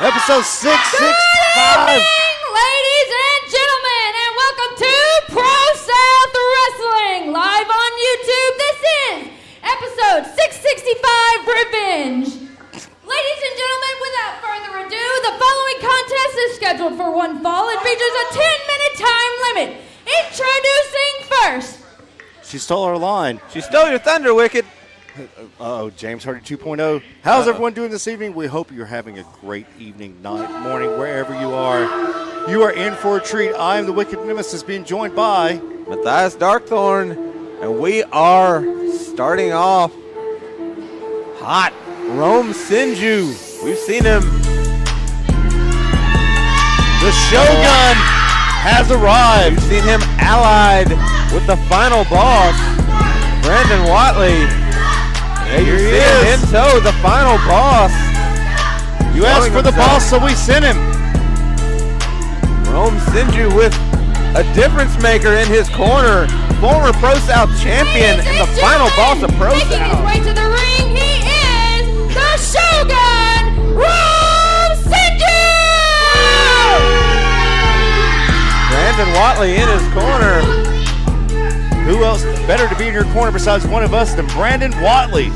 Episode 665. Ladies and gentlemen, and welcome to ProSouth Wrestling, live on YouTube. This is episode 665, Revenge. Ladies and gentlemen, without further ado, the following contest is scheduled for one fall. It features a 10-minute time limit. Introducing first. She stole our line. She stole your thunder, Wicked. Uh-oh, James Hardy 2.0. How's everyone doing this evening? We hope you're having a great evening, night, morning, wherever you are. You are in for a treat. I am the Wicked Nemesis, being joined by Matthias Darkthorn, and we are starting off hot. Rome Senju. We've seen him. The Shogun has arrived. We've seen him allied with the final boss, Brandon Watley. Here he is. In tow, the final boss. You asked for the boss, so we sent him. Rome Senju with a difference maker in his corner. Former ProSouth champion and the final boss of ProSouth. Making his way to the ring, he is the Shogun, Rome Senju! Brandon Watley in his corner. Who else better to be in your corner besides one of us than Brandon Watley?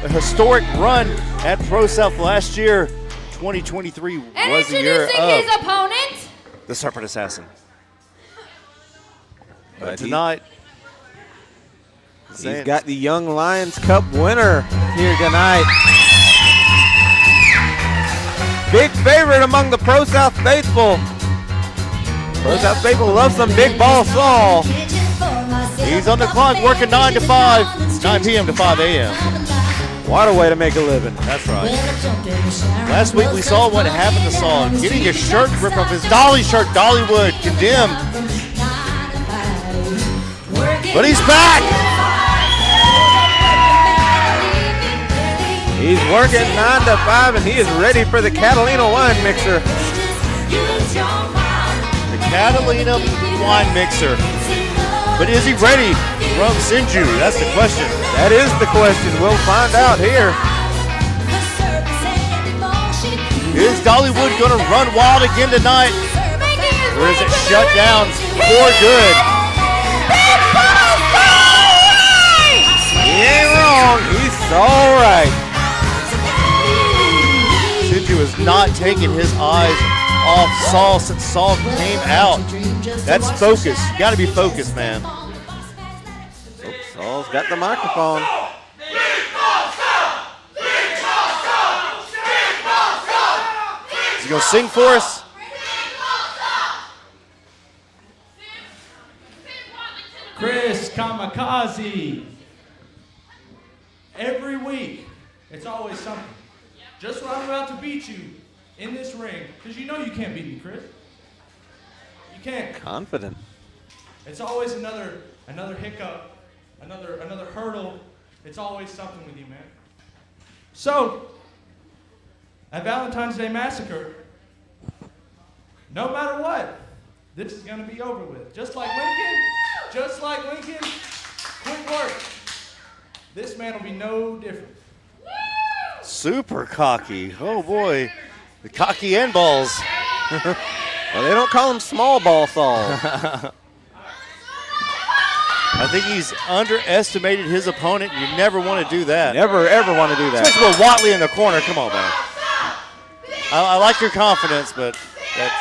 A historic run at ProSouth last year. 2023 and was the year introducing of his opponent, the Serpent Assassin. But tonight, he's got the Young Lions Cup winner here tonight. Big favorite among the ProSouth faithful. ProSouth faithful loves some big ball Saul. He's on the clock working 9 to 5, 9 p.m. to 5 a.m. What a way to make a living. That's right. Last week we saw what happened to Saul, getting his shirt ripped off, his Dolly shirt, Dollywood, condemned. But he's back! He's working 9 to 5, and he is ready for the Catalina wine mixer. The Catalina wine mixer. But is he ready from Senju? That's the question. That is the question. We'll find out here. Is Dollywood going to run wild again tonight? Or is it shut down for good? He ain't wrong. He's all right. Senju is not taking his eyes off Saul since Saul came out. That's focus. You got to be focused, man. Saul's got the microphone. Is he going to sing for us? Chris Kamikaze. Every week, it's always something. Just when I'm about to beat you in this ring, because you know you can't beat me, Chris. You can't. Confident. It's always another hiccup, another hurdle. It's always something with you, man. So, at Valentine's Day Massacre, no matter what, this is gonna be over with. Just like Lincoln, quick work. This man will be no different. Super cocky. Oh boy. The cocky end balls. Well, they don't call him small ball Saul. I think he's underestimated his opponent. You never want to do that. Never, ever want to do that. Especially with Watley in the corner. Come on, man. I like your confidence, but that's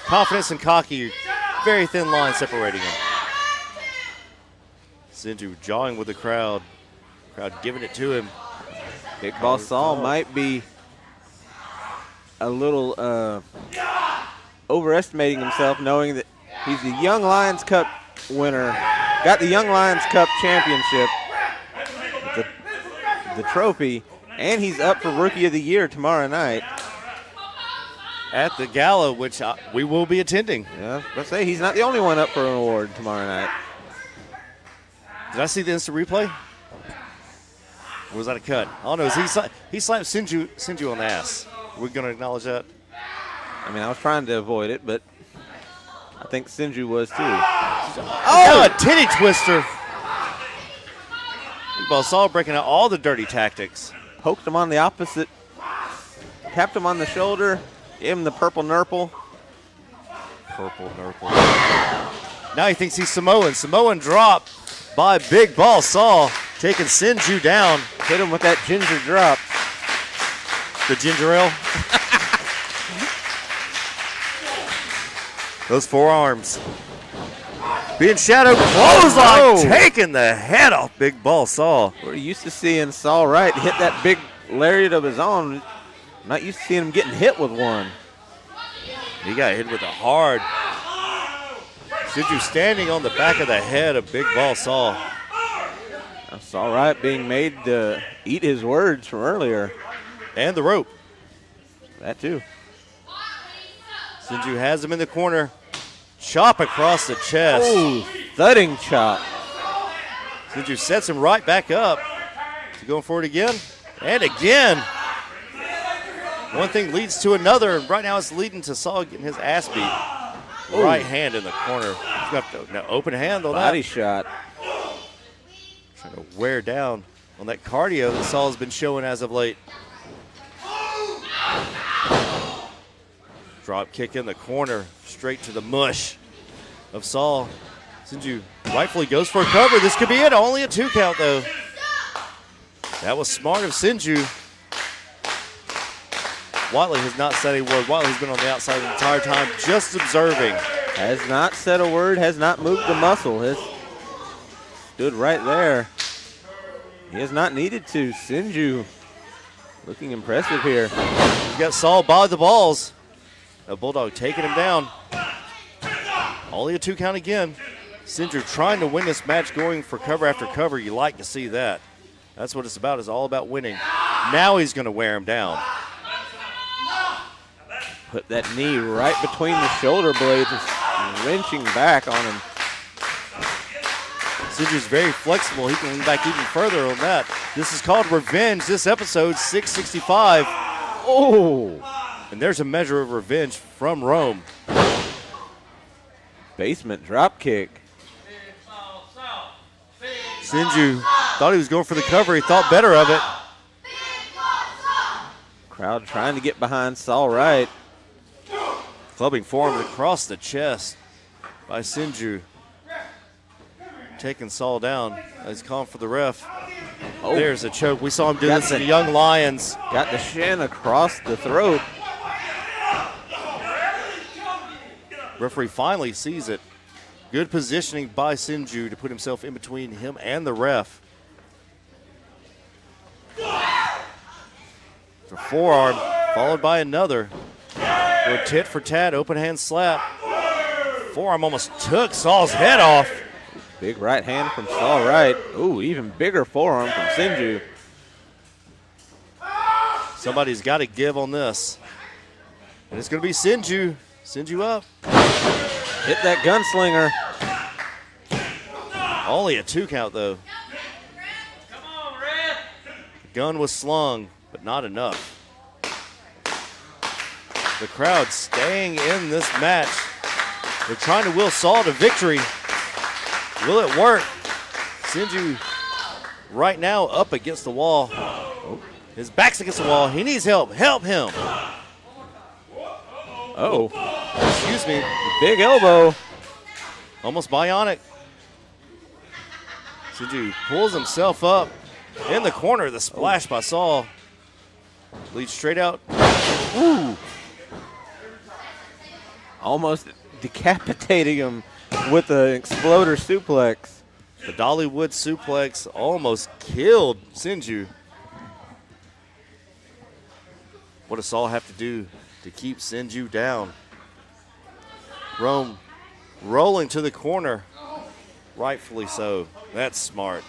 confidence and cocky, very thin line separating them. Senju jawing with the crowd. Crowd giving it to him. Big Boss Saul might be a little overestimating himself, knowing that he's the Young Lions Cup winner, got the Young Lions Cup championship, the trophy, and he's up for Rookie of the Year tomorrow night. At the gala, which we will be attending. Yeah, let's say he's not the only one up for an award tomorrow night. Did I see the instant replay? Or was that a cut? Oh no, he slapped Senju on the ass. We're going to acknowledge that? I mean, I was trying to avoid it, but I think Senju was too. Oh, a titty twister. Big Boss Saul breaking out all the dirty tactics. Poked him on the opposite, tapped him on the shoulder, gave him the purple nurple. Purple nurple. Now he thinks he's Samoan. Samoan drop by Big Boss Saul, taking Senju down. Hit him with that ginger drop. The ginger ale. Those forearms. Being shadowed, clothesline, taking the head off Big Boss Saul. We're used to seeing Saul Wright hit that big lariat of his own. Not used to seeing him getting hit with one. He got hit with a hard. Senju standing on the back of the head of Big Boss Saul. Saul Wright being made to eat his words from earlier. And the rope. That too. Senju has him in the corner. Chop across the chest. Oh, thudding chop. Senju sets him right back up. Is he going for it again? And again. One thing leads to another, and right now it's leading to Saul getting his ass beat. Ooh. Right hand in the corner. He's got the open hand on that. Body shot. Trying to wear down on that cardio that Saul has been showing as of late. Drop kick in the corner, straight to the mush of Saul. Senju rightfully goes for a cover. This could be it. Only a 2 count, though. That was smart of Senju. Watley has not said a word. Watley's been on the outside the entire time, just observing. Has not said a word, has not moved a muscle. Has stood right there. He has not needed to. Senju looking impressive here. He's got Saul by the balls. A Bulldog taking him down. Only a 2 count again. Senju trying to win this match, going for cover after cover. You like to see that. That's what it's about. It's all about winning. Now he's going to wear him down. Put that knee right between the shoulder blades, just wrenching back on him. Senju's very flexible. He can lean back even further on that. This is called Revenge. This episode 665. Oh! And there's a measure of revenge from Rome. Basement drop kick. Senju thought he was going for the cover. He thought better of it. Crowd trying to get behind Saul right. Clubbing forearm across the chest by Senju. Taking Saul down. He's calling for the ref. Oh. There's a choke. We saw him do this in the Young Lions. Got the shin across the throat. Referee finally sees it. Good positioning by Senju to put himself in between him and the ref. The forearm followed by another. A tit for tat, open hand slap. Forearm almost took Saul's head off. Big right hand from Saul right. Ooh, even bigger forearm from Senju. Somebody's got to give on this. And it's going to be Senju. Senju up. Hit that gunslinger. Only a 2 count, though. The gun was slung, but not enough. The crowd staying in this match. They're trying to will Saul to victory. Will it work? Senju right now up against the wall. His back's against the wall. He needs help. Help him. Oh. Excuse me. Big elbow. Almost bionic. Senju pulls himself up in the corner. The splash by Saul. Leads straight out. Ooh. Almost decapitating him with the exploder suplex. The Dollywood suplex almost killed Senju. What does Saul have to do to keep Senju down? Rome rolling to the corner. Rightfully so. That's smart.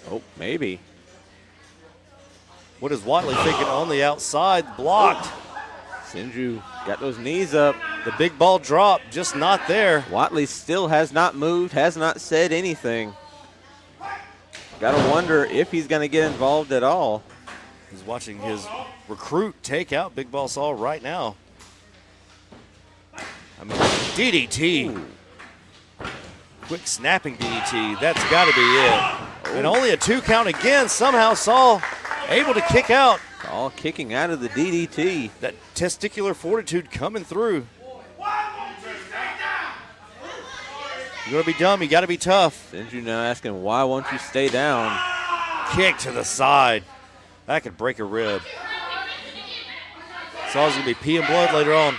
Oh, maybe. What is Watley thinking on the outside? Blocked. Senju got those knees up. The big ball drop, just not there. Watley still has not moved, has not said anything. Got to wonder if he's going to get involved at all. He's watching his recruit take out Big Ball Saul right now. I mean, DDT. Ooh. Quick snapping DDT. That's got to be it. And only a 2 count again. Somehow Saul able to kick out. All kicking out of the DDT. That testicular fortitude coming through. You're going to be dumb. You got to be tough. Senju now asking, why won't you stay down? Kick to the side. That could break a rib. Saul's going to be peeing blood later on.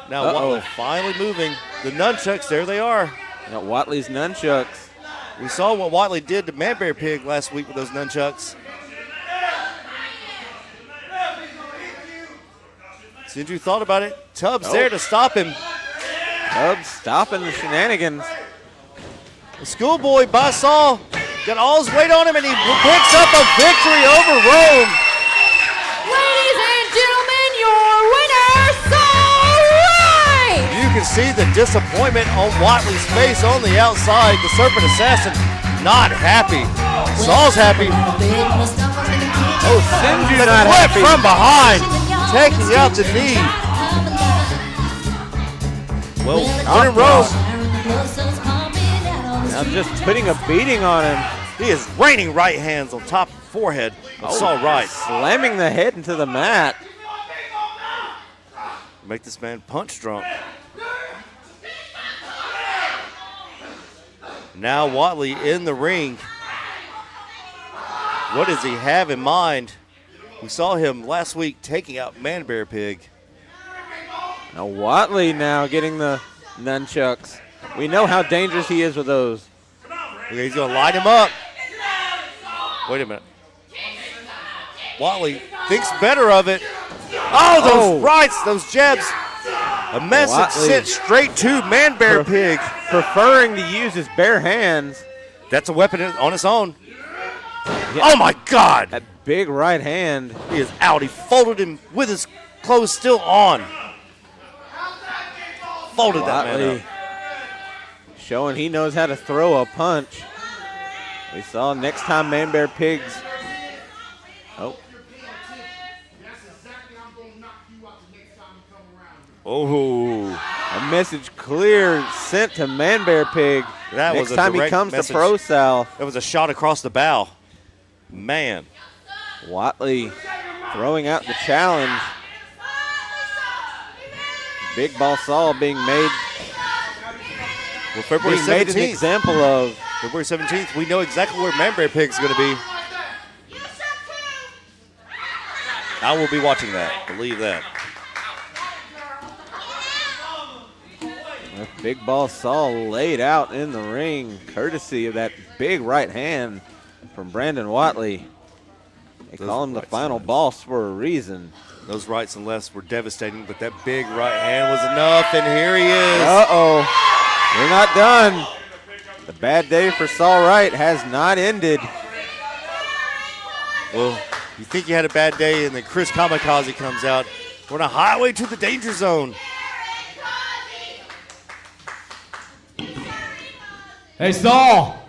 Now Watley finally moving. The nunchucks, there they are. Now Watley's nunchucks. We saw what Watley did to Manbear Pig last week with those nunchucks. Senju thought about it. Tubbs there to stop him. Tubbs stopping the shenanigans. The schoolboy by Saul got all his weight on him, and he picks up a victory over Rome. Ladies and gentlemen, your winner, Saul Wright! You can see the disappointment on Watley's face on the outside. The Serpent Assassin not happy. Saul's happy. Oh, Senju not flip happy. From behind, taking out the knee. Well, winning Rome. Now just putting a beating on him. He is raining right hands on top of the forehead of Saul Wright. Slamming the head into the mat. Make this man punch drunk. Now Watley in the ring. What does he have in mind? We saw him last week taking out Manbear Pig. Now Watley now getting the nunchucks. We know how dangerous he is with those. Okay, he's going to light him up. Wait a minute. Watley thinks better of it. Oh, those rights, those jabs. A message Watley sent straight to Manbear Pig. Preferring to use his bare hands. That's a weapon on its own. Yeah. Oh, my God. That big right hand. He is out. He folded him with his clothes still on. Folded that man up. Showing he knows how to throw a punch. We saw next time Man Bear Pigs. Oh. Oh. A message clear sent to Man Bear Pig. That next was a time he direct comes message. to ProSouth. That was a shot across the bow. Man. Watley throwing out the challenge. Big Ball Saul being made, February 17th. Made an example of. February 17th, we know exactly where Man Bear Pig's going to be. I will be watching that. Believe that. With Big Ball Saul laid out in the ring, courtesy of that big right hand from Brandon Watley. They call him the final boss for a reason. Those rights and lefts were devastating, but that big right hand was enough, and here he is. Uh-oh. We're not done. The bad day for Saul Wright has not ended. Well, you think you had a bad day, and then Chris Kamikaze comes out. We're on a highway to the danger zone. Hey, Saul.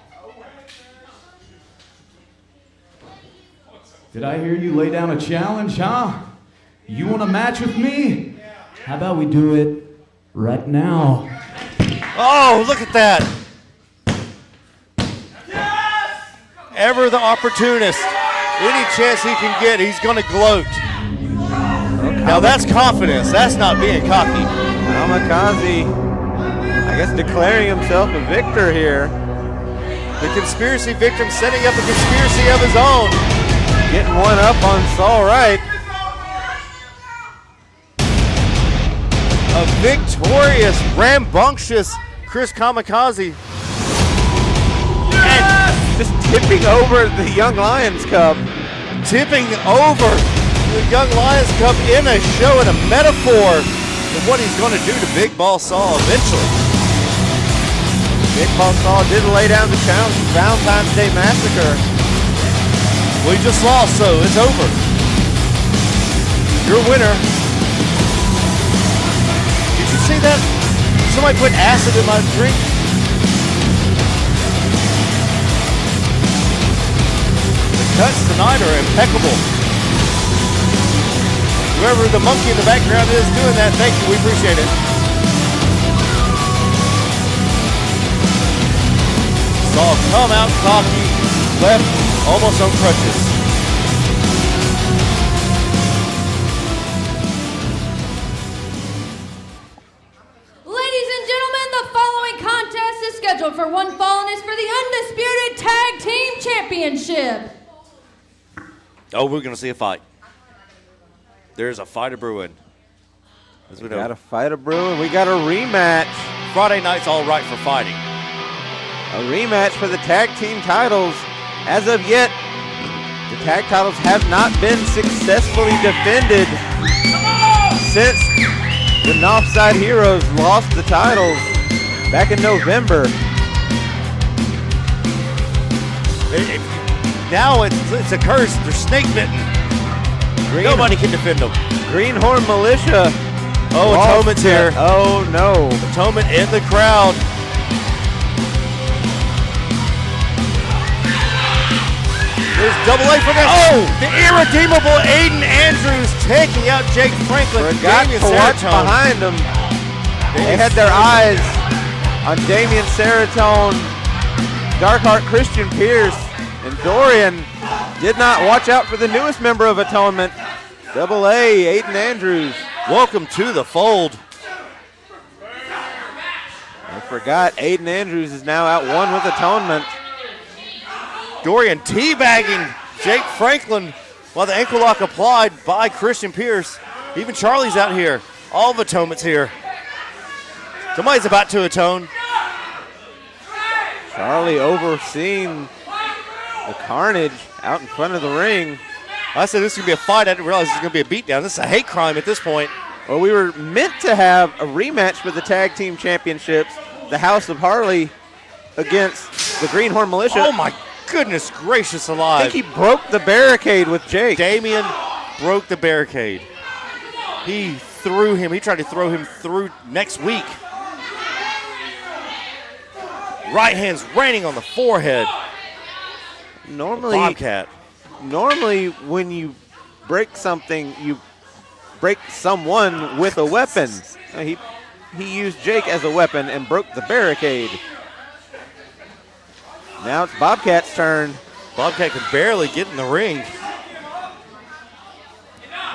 Did I hear you lay down a challenge, huh? You want a match with me? How about we do it right now? Oh, look at that. Ever the opportunist. Any chance he can get, he's going to gloat. Now that's confidence. That's not being cocky. Kamikaze, I guess, declaring himself a victor here. The conspiracy victim setting up a conspiracy of his own. Getting one up on Saul Wright. A victorious, rambunctious Chris Kamikaze. And just tipping over the Young Lions Cub. Tipping over the Young Lions Cub in a show and a metaphor of what he's going to do to Big Ball Saul eventually. Big Ball Saul did lay down the challenge for Valentine's Day Massacre. We just lost, so it's over. You're a winner. Did you see that? Somebody put acid in my drink. The cuts tonight are impeccable. Whoever the monkey in the background is doing that, thank you, we appreciate it. Saul come out cocky, left almost on crutches. Ladies and gentlemen, the following contest is scheduled for one fall and is for the Undisputed Tag Team Championship. Oh, we're going to see a fight. There's a fight brewing. As we know. Got a fight a brewing. We got a rematch. Friday night's all right for fighting. A rematch for the tag team titles. As of yet, the tag titles have not been successfully defended since the Northside Heroes lost the titles back in November. Now it's a curse. They're snake bitten. Nobody can defend them. Greenhorn Militia. Oh, Atonement's here. Oh, no. Atonement in the crowd. There's double A for that. Oh, the irredeemable Aiden Andrews taking out Jake Franklin. Forgot to watch behind them. They had their eyes on Damian Seratone, Darkheart Christian Pierce, and Dorian did not watch out for the newest member of Atonement, double A, Aiden Andrews. Welcome to the fold. I forgot Aiden Andrews is now out one with Atonement. Dorian teabagging Jake Franklin while the ankle lock applied by Christian Pierce. Even Charlie's out here. All of Atonement's here. Somebody's about to atone. Charlie overseeing the carnage out in front of the ring. I said this is going to be a fight. I didn't realize this was going to be a beatdown. This is a hate crime at this point. Well, we were meant to have a rematch for the tag team championships. The House of Harley against the Greenhorn Militia. Oh, my goodness gracious alive. I think he broke the barricade with Jake. Damian broke the barricade. He threw him. He tried to throw him through next week. Right hand's raining on the forehead. Bobcat. Normally, when you break something, you break someone with a weapon. He used Jake as a weapon and broke the barricade. Now it's Bobcat's turn. Bobcat can barely get in the ring.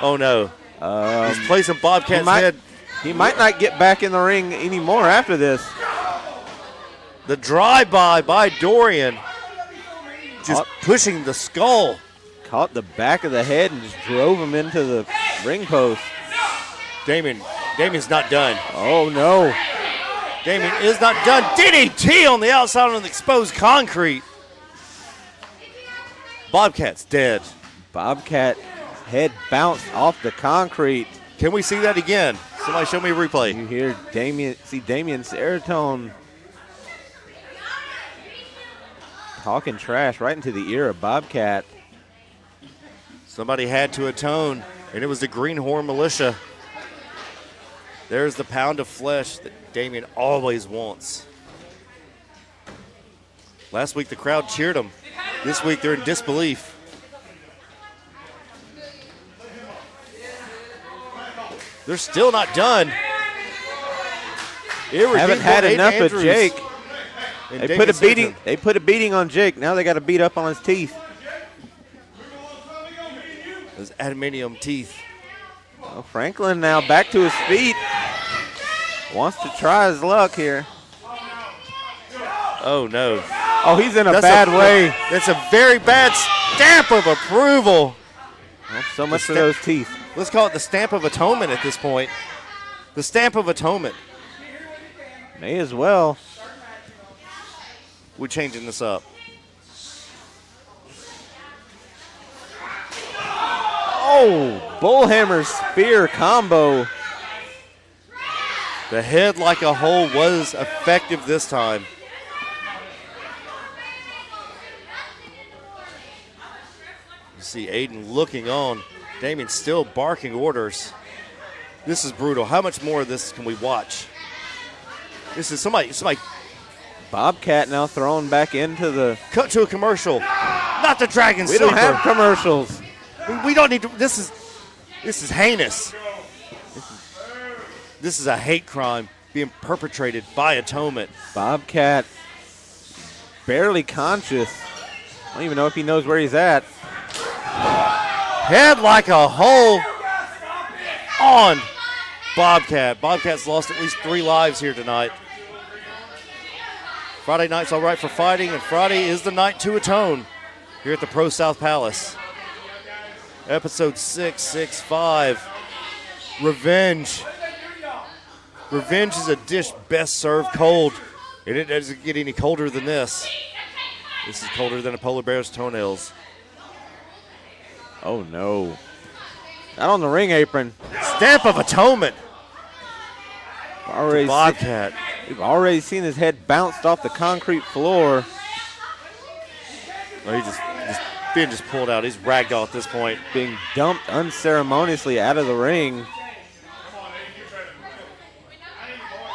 Oh, no. He's placing Bobcat's head. He might not get back in the ring anymore after this. The drive-by by Dorian. Just pushing the skull. Caught the back of the head and just drove him into the ring post. Damien's not done. Oh, no. Damien is not done. DDT on the outside on the exposed concrete. Bobcat's dead. Bobcat head bounced off the concrete. Can we see that again? Somebody show me a replay. You hear Damien Serotonin talking trash right into the ear of Bobcat. Somebody had to atone, and it was the Greenhorn Militia. There's the pound of flesh that Damien always wants. Last week the crowd cheered him. This week they're in disbelief. They're still not done. Haven't had enough of Jake. They put a beating on Jake. Now they got to beat up on his teeth. Those adamantium teeth. Well, Franklin now back to his feet. Wants to try his luck here. Oh, no. Oh, he's in a bad way. That's a very bad stamp of approval. Well, so much for those teeth. Let's call it the stamp of atonement at this point. The stamp of atonement. May as well. We're changing this up. Oh, bullhammer spear combo. The head like a hole was effective this time. You see Aiden looking on. Damien still barking orders. This is brutal. How much more of this can we watch? This is somebody. Bobcat now thrown back into the. Cut to a commercial. Not the Dragon We Sleeper. don't have commercials. We don't need to. This is heinous. This is a hate crime being perpetrated by Atonement. Bobcat barely conscious. I don't even know if he knows where he's at. Head like a hole on Bobcat. Bobcat's lost at least 3 lives here tonight. Friday night's all right for fighting, and Friday is the night to atone here at the ProSouth Palace. Episode 665, Revenge. Revenge is a dish best served cold, and it doesn't get any colder than this. This is colder than a polar bear's toenails. Oh, no. Not on the ring apron. Stamp of atonement. Bobcat. We've already seen his head bounced off the concrete floor. Oh, he's being pulled out. He's ragdoll at this point. Being dumped unceremoniously out of the ring.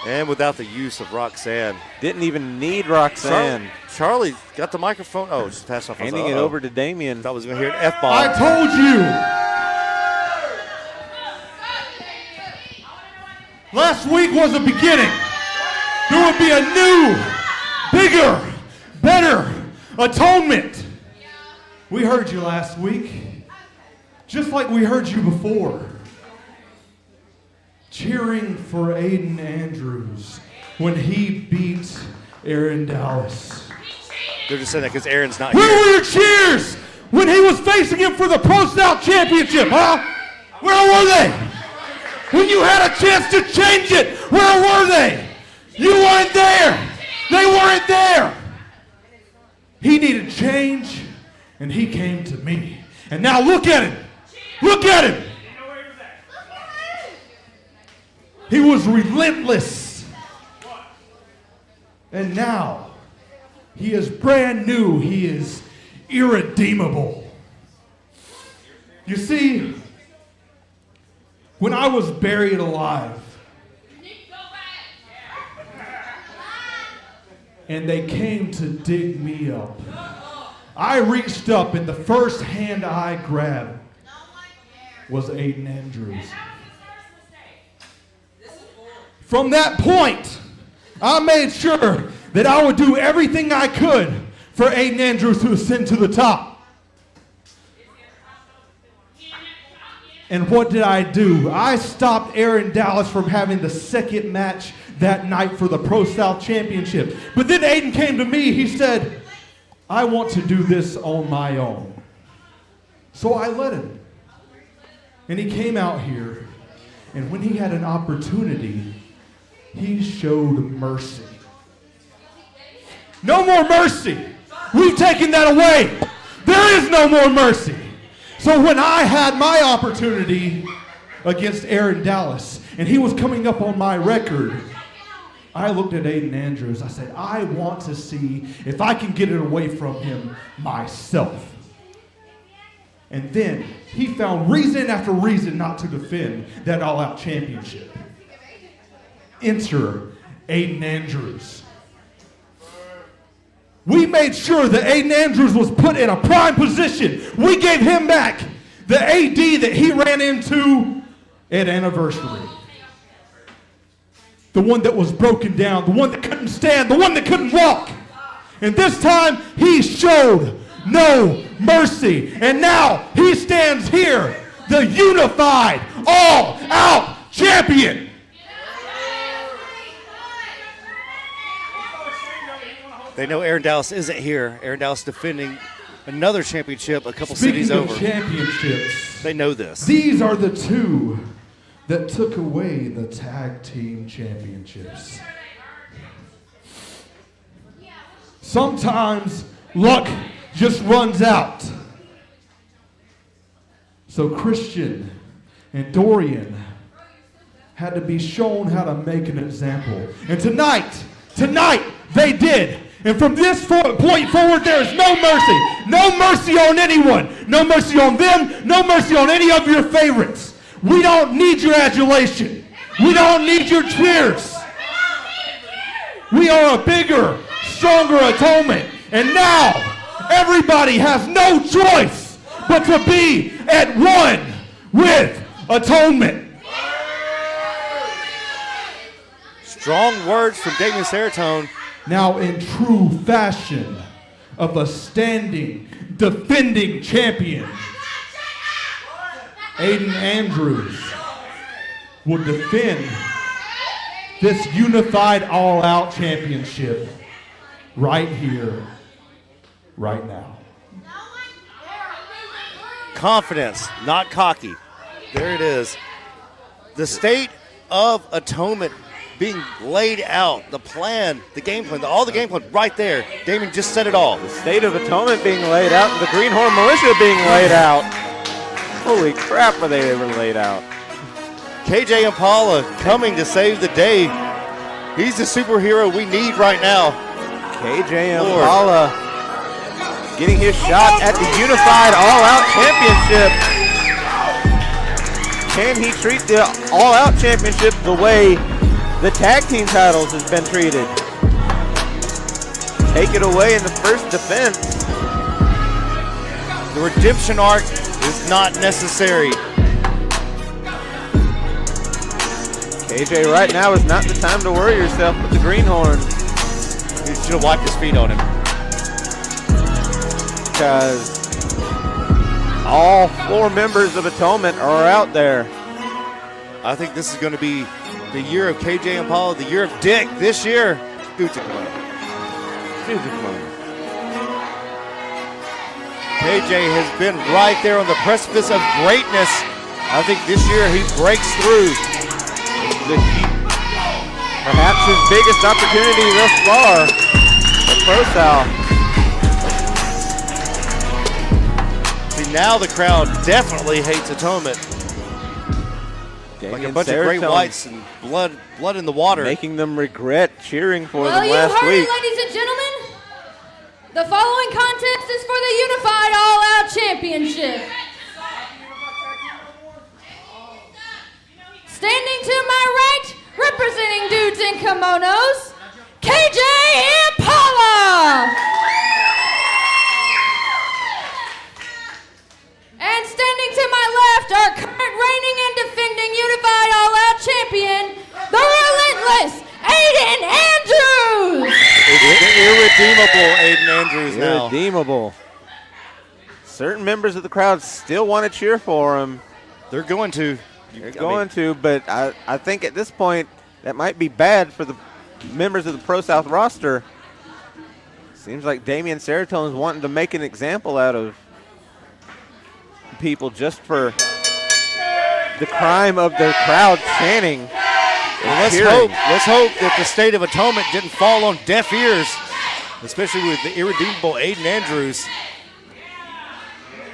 And without the use of Roxanne. Didn't even need Roxanne. Charlie got the microphone. Oh, just passed off. Handing it over to Damien. Thought I was going to hear an F-bomb. I told you. Last week was a beginning. There would be a new, bigger, better atonement. We heard you last week, just like we heard you before. Cheering for Aiden Andrews when he beat Aaron Dallas. They're just saying that because Aaron's not Where here. were your cheers when he was facing him for the ProSouth Championship, huh? Where were they? When you had a chance to change it, where were they? You weren't there. They weren't there. He needed change, and he came to me. And now look at him. Look at him. He was relentless. And now, he is brand new. He is irredeemable. You see, when I was buried alive, and they came to dig me up, I reached up, and the first hand I grabbed was Aiden Andrews. From that point, I made sure that I would do everything I could for Aiden Andrews to ascend to the top. And what did I do? I stopped Aaron Dallas from having the second match that night for the ProSouth Championship. But then Aiden came to me, he said, I want to do this on my own. So I let him. And he came out here, and when he had an opportunity, he showed mercy. No more mercy. We've taken that away. There is no more mercy. So when I had my opportunity against Aaron Dallas, and he was coming up on my record, I looked at Aiden Andrews. I said, I want to see if I can get it away from him myself. And then he found reason after reason not to defend that all-out championship. Enter Aiden Andrews. We made sure that Aiden Andrews was put in a prime position. We gave him back the AD that he ran into at Anniversary. The one that was broken down, the one that couldn't stand, the one that couldn't walk. And this time, he showed no mercy. And now, he stands here, the unified, all-out champion. They know Aaron Dallas isn't here. Aaron Dallas defending another championship a couple Speaking cities of over. championships, They know this. these are the two that took away the tag team championships. Sometimes luck just runs out. So Christian and Dorian had to be shown how to make an example. And tonight, they did. And from this point forward, there is no mercy. No mercy on anyone. No mercy on them. No mercy on any of your favorites. We don't need your adulation. We don't need your cheers. We are a bigger, stronger Atonement. And now, everybody has no choice but to be at one with Atonement. Strong words from Damien Seratone. Now, in true fashion of a standing, defending champion, Aiden Andrews will defend this unified all-out championship right here, right now. Confidence, not cocky. There it is. The state of Atonement being laid out, the plan, the game plan, all the game plan right there. Damien just said it all. The state of Atonement being laid out, and the Greenhorn Militia being laid out. Holy crap, are they ever laid out? KJ Impala coming to save the day. He's the superhero we need right now. KJ Impala getting his shot at the unified all-out championship. Can he treat the all-out championship the way the tag team titles has been treated? Take it away in the first defense. The redemption arc is not necessary. KJ, right now is not the time to worry yourself with the Greenhorn. He should have wiped his feet on him. Because all 4 members of Atonement are out there. I think this is going to be the year of KJ Impala, the year of Dick this year. KJ has been right there on the precipice of greatness. I think this year he breaks through. Perhaps his biggest opportunity thus far at ProSouth. See, now the crowd definitely hates Atonement. Like a bunch of great whites and blood in the water. Making them regret cheering for them last week. Well, you heard it, ladies and gentlemen. The following contest is for the Unified All-Out Championship. Standing to my right, representing dudes in kimonos, KJ Impala. left, our current reigning and defending unified all-out champion, the relentless Aiden Andrews. Irredeemable Aiden Andrews now. Irredeemable. Certain members of the crowd still want to cheer for him. They're going to. But I think at this point that might be bad for the members of the ProSouth roster. Seems like Damian Seratone's wanting to make an example out of people just for the crime of the crowd chanting. Well, let's hope that the state of Atonement didn't fall on deaf ears, especially with the irredeemable Aiden Andrews.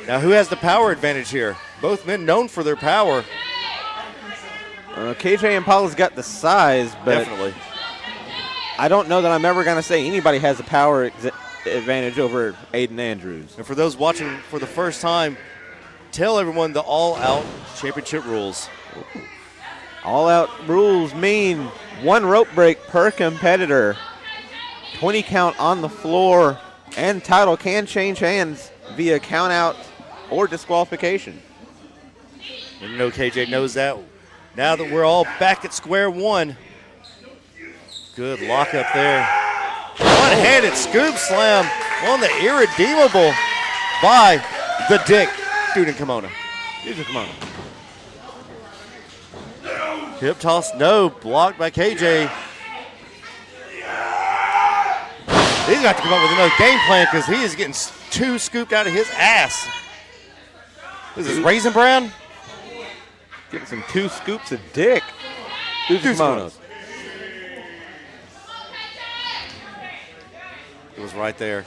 Now, who has the power advantage here? Both men known for their power. KJ Impala's got the size, but definitely. I don't know that I'm ever going to say anybody has a power advantage over Aiden Andrews. And for those watching for the first time, tell everyone the all-out championship rules. All-out rules mean 1 rope break per competitor, 20 count on the floor, and title can change hands via count out or disqualification. And you know KJ knows that. Now that we're all back at square one. Good lockup there. One-handed scoop slam on the irredeemable by the Dick. Dude in kimono. Hip toss, no. Blocked by KJ. He's got to come up with another game plan because he is getting 2 scooped out of his ass. Is this Raisin Bran? Getting some 2 scoops of dick. Kimonos. It was right there.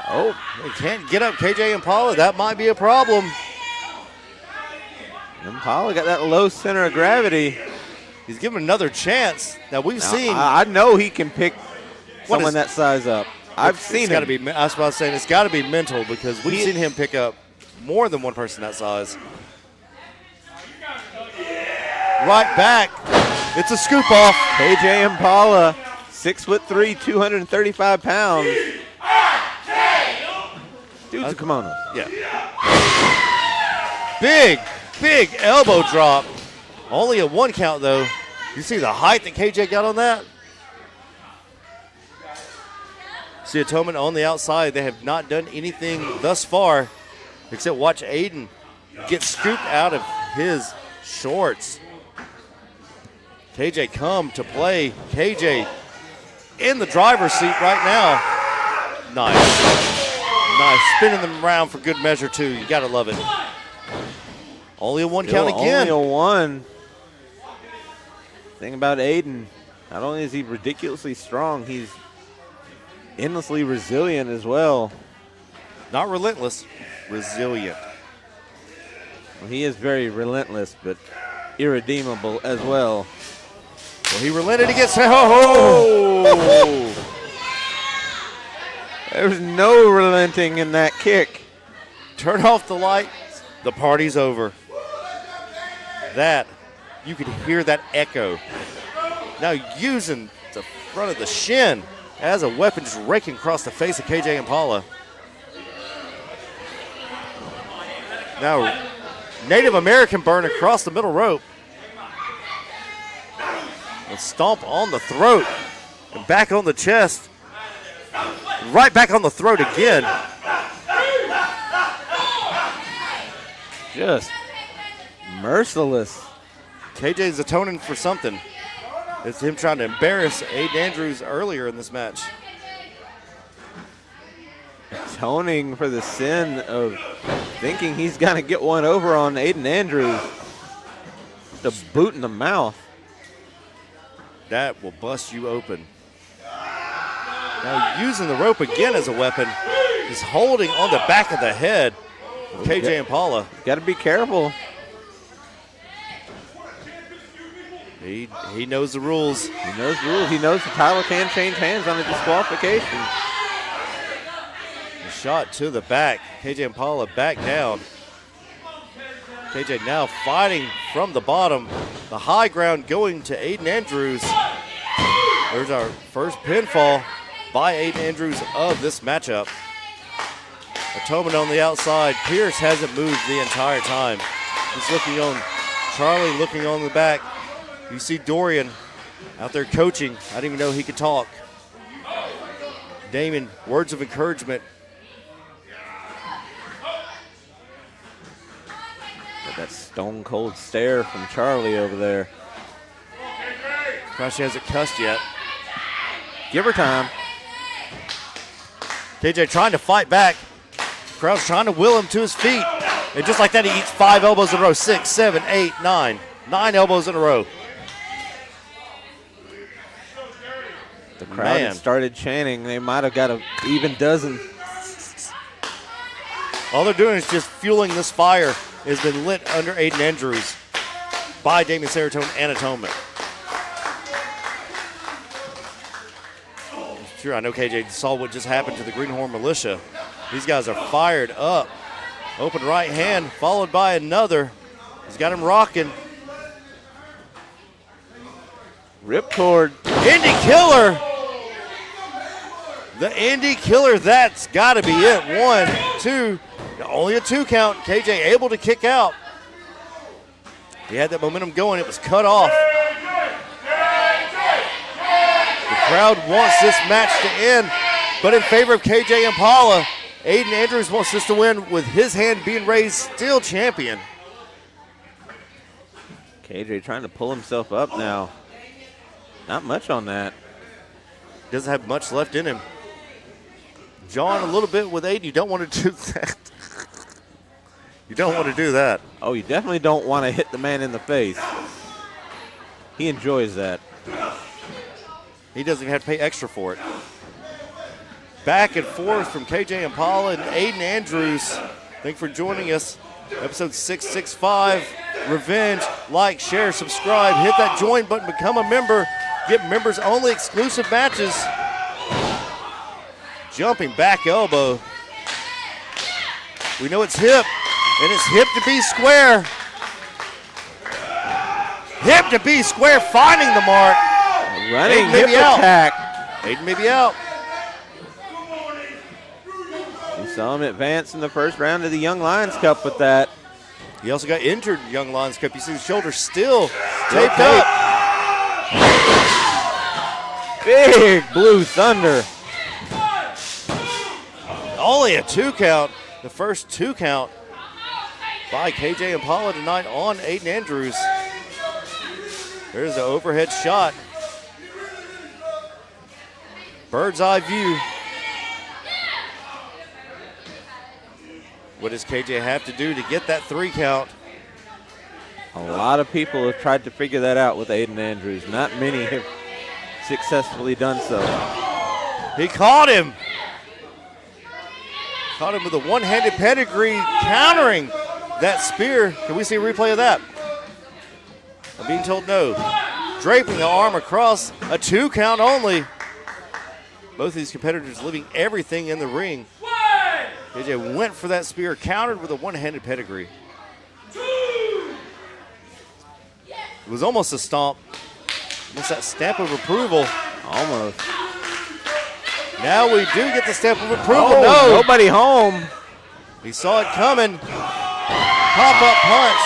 Oh, they can't get up KJ Impala. That might be a problem. Impala got that low center of gravity. He's given another chance. Now we've seen. I know he can pick someone that size up. I've seen him. I was saying it's got to be mental because we've seen him pick up more than one person that size. Right back. It's a scoop off. KJ Impala, 6'3", 235 pounds. Dude's a kimono. Yeah. Big elbow drop. Only a 1 count though. You see the height that KJ got on that? See Atonement on the outside. They have not done anything thus far except watch Aiden get scooped out of his shorts. KJ come to play. KJ in the driver's seat right now. Nice. Spinning them around for good measure too. You gotta love it. Only a 1 count again. Only a 1. Thing about Aiden, not only is he ridiculously strong, he's endlessly resilient as well. Not relentless, resilient. Well, he is very relentless, but irredeemable as well. Well, he relented against oh! There's no relenting in that kick. Turn off the lights. The party's over. That, you could hear that echo. Now using the front of the shin as a weapon, just raking across the face of KJ Impala. Now, Native American burn across the middle rope. A stomp on the throat and back on the chest. Right back on the throat again. Just merciless. KJ's atoning for something. It's him trying to embarrass Aiden Andrews earlier in this match. Atoning for the sin of thinking he's going to get one over on Aiden Andrews. The boot in the mouth. That will bust you open. Now using the rope again as a weapon. He's holding on the back of the head of KJ Impala. Got to be careful. He knows the rules. He knows the rules. He knows the title can change hands on a disqualification. The shot to the back. KJ Impala back down. KJ now fighting from the bottom. The high ground going to Aiden Andrews. There's our first pinfall by Aiden Andrews of this matchup. Atonement on the outside. Pierce hasn't moved the entire time. He's looking on Charlie, looking on the back. You see Dorian out there coaching. I didn't even know he could talk. Damon, words of encouragement. Got that stone cold stare from Charlie over there. Probably she hasn't cussed yet. Give her time. KJ trying to fight back. Crowd's trying to will him to his feet. And just like that, he eats 5 elbows in a row. 6, 7, 8, 9. 9 elbows in a row. The crowd had started chanting. They might have got an even dozen. All they're doing is just fueling this fire. It has been lit under Aiden Andrews by Damien Serotonin and Atonement. It's true, I know KJ saw what just happened to the Greenhorn Militia. These guys are fired up. Open right hand, followed by another. He's got him rocking. Ripcord. Indy Killer. The Indy Killer, that's got to be it. 1, 2, only a 2 count. KJ able to kick out. He had that momentum going. It was cut off. The crowd wants this match to end, but in favor of KJ Impala. Aiden Andrews wants this to win with his hand being raised, still champion. KJ trying to pull himself up now. Not much on that. Doesn't have much left in him. John, a little bit with Aiden. You don't want to do that. You don't want to do that. Oh, you definitely don't want to hit the man in the face. He enjoys that. He doesn't even have to pay extra for it. Back and forth from KJ Impala and Aiden Andrews. Thanks for joining us. Episode 665, Revenge. Like, share, subscribe, hit that join button, become a member. Get members only exclusive matches. Jumping back elbow. We know it's hip, and it's hip to be square. Hip to be square, finding the mark. Running Aiden hip attack. Aiden may be out. We saw him advance in the first round of the Young Lions Cup with that. He also got injured in Young Lions Cup. You see the shoulder still taped up. Big Blue Thunder. Only a 2 count. The first 2 count by KJ Impala tonight on Aiden Andrews. There's the overhead shot. Bird's eye view. What does KJ have to do to get that 3 count? A lot of people have tried to figure that out with Aiden Andrews. Not many have successfully done so. He caught him. Caught him with a one-handed pedigree, countering that spear. Can we see a replay of that? I'm being told no. Draping the arm across, a 2 count only. Both of these competitors leaving everything in the ring. KJ went for that spear, countered with a one-handed pedigree. It was almost a stomp. Almost that stamp of approval. Almost. Now we do get the stamp of approval. Oh, no. Nobody home. He saw it coming. Pop-up punch.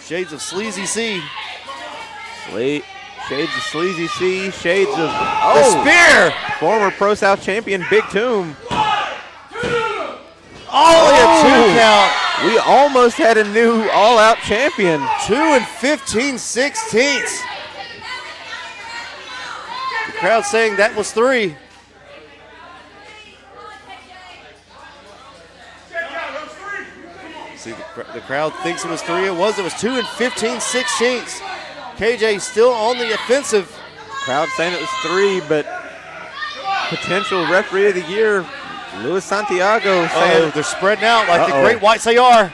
Shades of Sleazy C. Shades of Sleazy C. Shades of the spear. Former ProSouth champion Big Tomb. Only a 2 count. We almost had a new all-out champion. 2 15/16. The crowd saying that was 3. See, the crowd thinks it was 3. It was 2 15/16. KJ still on the offensive. Crowd saying it was 3, but potential referee of the year, Luis Santiago, saying they're spreading out like the great whites they are.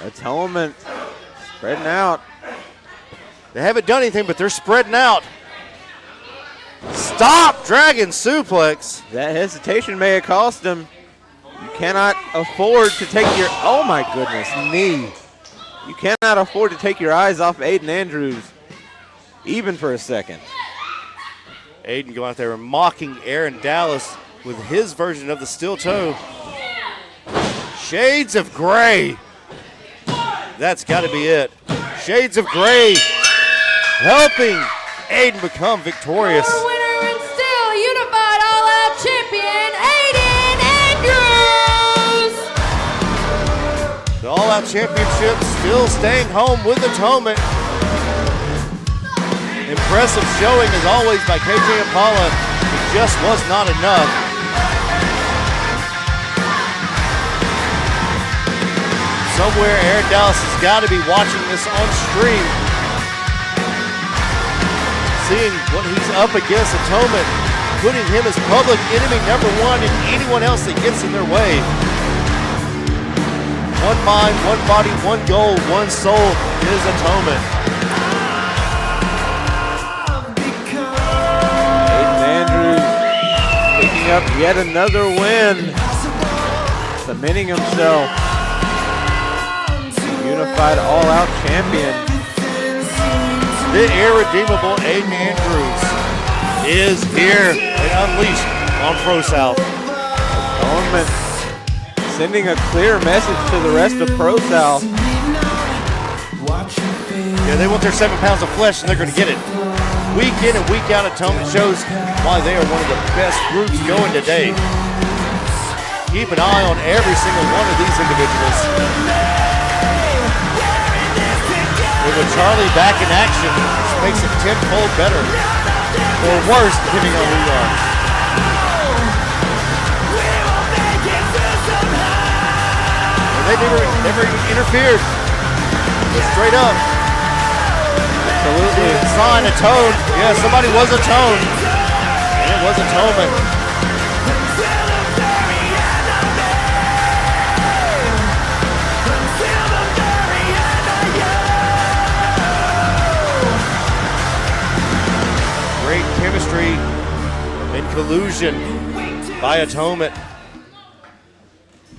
Atonement spreading out. They haven't done anything, but they're spreading out. Stop dragon suplex. That hesitation may have cost him. You cannot afford to take your, oh my goodness, knee. You cannot afford to take your eyes off Aiden Andrews, even for a second. Aiden going out there and mocking Aaron Dallas, with his version of the steel toe. Shades of Gray. That's got to be it. Shades of Gray helping Aiden become victorious. Your winner and still unified all-out champion, Aiden Andrews. The All-Out Championship still staying home with Atonement. Impressive showing as always by KJ Impala. It just was not enough. Somewhere Aaron Dallas has got to be watching this on stream. Seeing what he's up against, Atonement, putting him as public enemy number one and anyone else that gets in their way. One mind, one body, one goal, one soul is Atonement. Aiden Andrews picking up yet another win, cementing himself unified all-out champion. The irredeemable Aiden Andrews is here and unleashed on ProSouth. Atonement sending a clear message to the rest of ProSouth. Yeah, they want their 7 pounds of flesh and they're going to get it. Week in and week out, Atonement shows why they are one of the best groups going today. Keep an eye on every single one of these individuals. With Charlie back in action, which makes it tenfold better, or worse, depending on who you are. And they never interfered. Straight up. Absolutely. Sign, Atone. Yeah, somebody was Atone. And it was Atonement. Great chemistry and collusion by Atonement.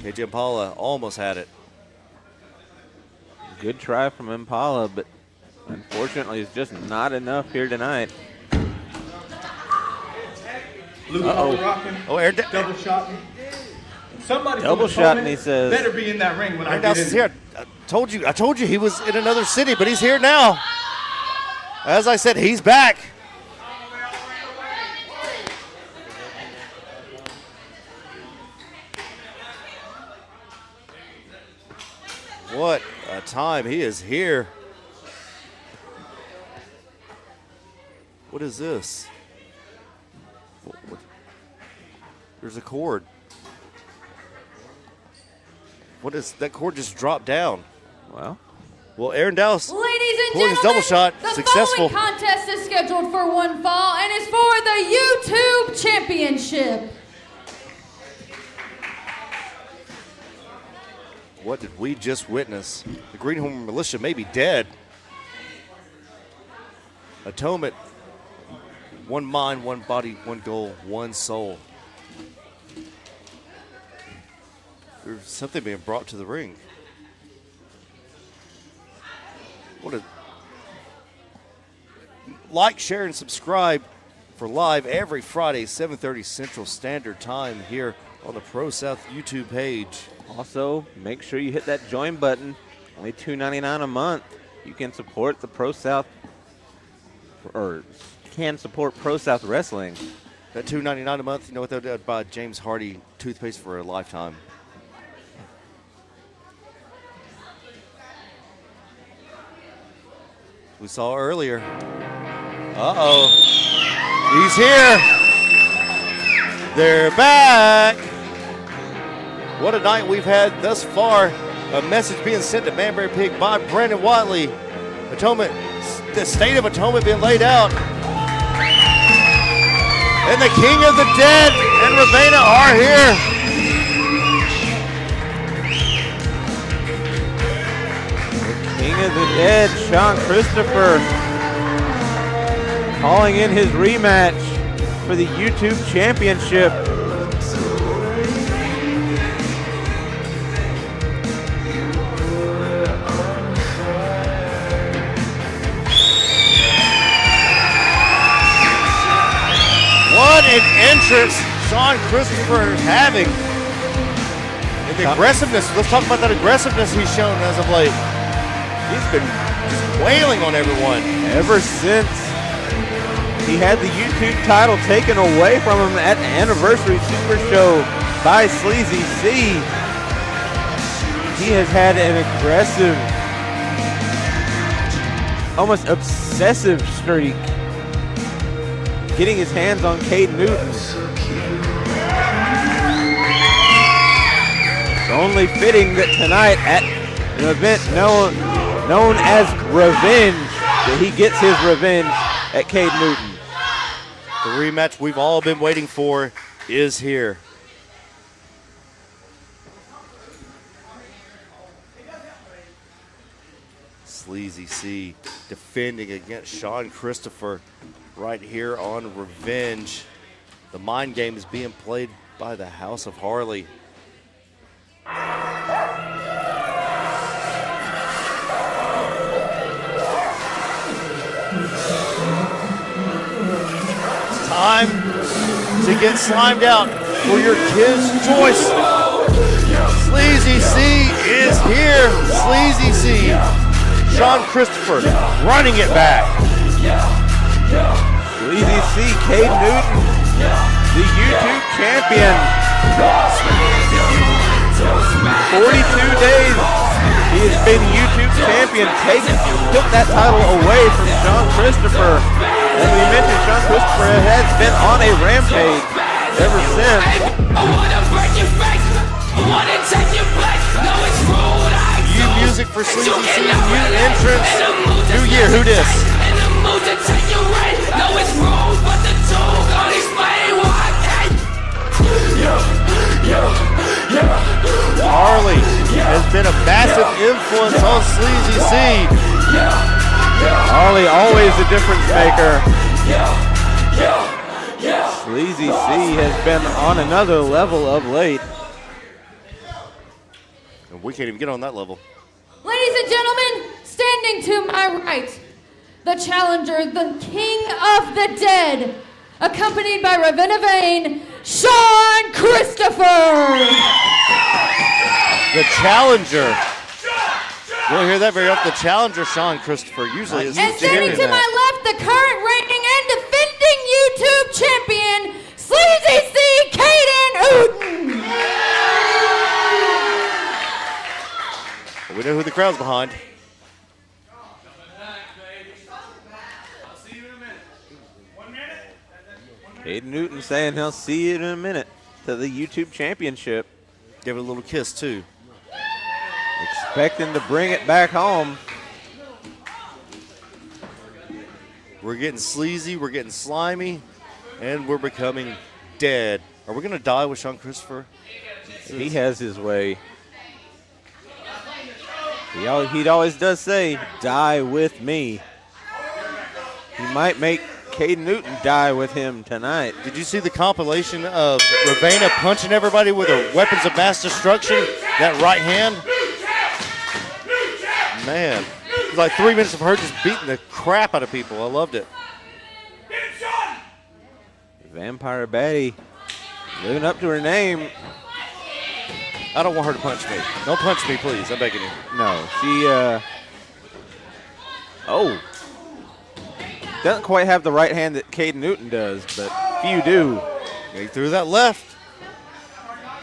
KJ Impala almost had it. Good try from Impala, but unfortunately it's just not enough here tonight. Oh, double shot. Somebody double shot, and he says, better be in that ring when I get in. Here. I told you he was in another city, but he's here now. As I said, he's back. What a time. He is here. What is this? There's a cord. What is that cord just dropped down? well, Aaron Dallas. Ladies and Hawkins gentlemen, double shot, the successful. following contest is scheduled for one fall and is for the YouTube Championship. What did we just witness? The Greenhorn Militia may be dead. Atonement. One mind, one body, one goal, one soul. There's something being brought to the ring. What a... Like, share, and subscribe for live every Friday, 7:30 Central Standard Time here on the ProSouth YouTube page. also make sure you hit that join button. Only $2.99 a month. You can support the ProSouth, or can support ProSouth Wrestling. That $2.99 a month, you know what they'll do? I'd buy James Hardy toothpaste for a lifetime. We saw earlier. Uh-oh. He's here. They're back. What a night we've had thus far. A message being sent to Manbury Pig by Brandon Watley. Atonement, the state of Atonement being laid out. And the King of the Dead and Ravenna are here. King of the Dead, Sean Christopher, calling in his rematch for the YouTube Championship. What an entrance Sean Christopher having? And the aggressiveness, let's talk about that aggressiveness he's shown as of late. He's been just wailing on everyone. Ever since he had the YouTube title taken away from him at the Anniversary Super Show by Sleazy C, he has had an aggressive, almost obsessive streak, getting his hands on Cade Newton. It's only fitting that tonight at an event known as Revenge, that he gets his revenge at Cade Newton. The rematch we've all been waiting for is here. Sleazy C defending against Sean Christopher right here on Revenge. The mind game is being played by the House of Harley. It's time to get slimed out for your kid's choice. Sleazy C is here. Sleazy C. Sean Christopher running it back. Sleazy C, Cade Newton, the YouTube champion. 42 days he has been YouTube champion. Took that title away from Sean Christopher. As we mentioned, Sean Christopher has been on a rampage ever since. New music for Sleazy C, new entrance, new year, who dis? Harley has been a massive influence on Sleazy C. Harley always a difference maker. Sleazy C has been on another level of late. And we can't even get on that level. Ladies and gentlemen, standing to my right, the challenger, the king of the dead, accompanied by Ravenna Vane, Sean Christopher. The challenger. You don't hear that very often. The challenger, Sean Christopher, usually is. And standing to my left, the current reigning and defending YouTube champion, Sleazy C. Caden Uden. We know who the crowd's behind. Cade Newton saying he'll see you in a minute to the YouTube championship. Give it a little kiss, too. Expecting to bring it back home. We're getting sleazy, we're getting slimy, and we're becoming dead. Are we going to die with Sean Christopher? He has his way. He always does say, die with me. He might make Cade Newton die with him tonight. Did you see the compilation of Ravenna punching everybody with her weapons of mass destruction? That right hand? Man, it was like 3 minutes of her just beating the crap out of people. I loved it. Vampire Betty living up to her name. I don't want her to punch me. Don't punch me, please. I'm begging you. No, she, doesn't quite have the right hand that Cade Newton does, but few do. Yeah, he threw that left.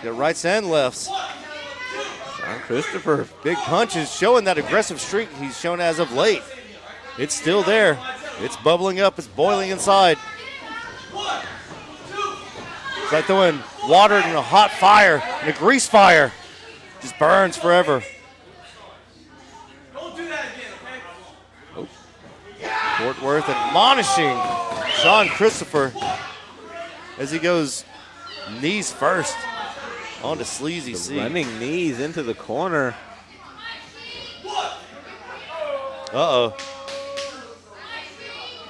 Got rights and lefts. Sean Christopher. Big punches showing that aggressive streak he's shown as of late. It's still there. It's bubbling up. It's boiling inside. It's like throwing water in a hot fire, in a grease fire. Just burns forever. Don't do that again, okay? Fort Worth admonishing Sean Christopher as he goes knees first onto Sleazy C. Running knees into the corner. Uh-oh.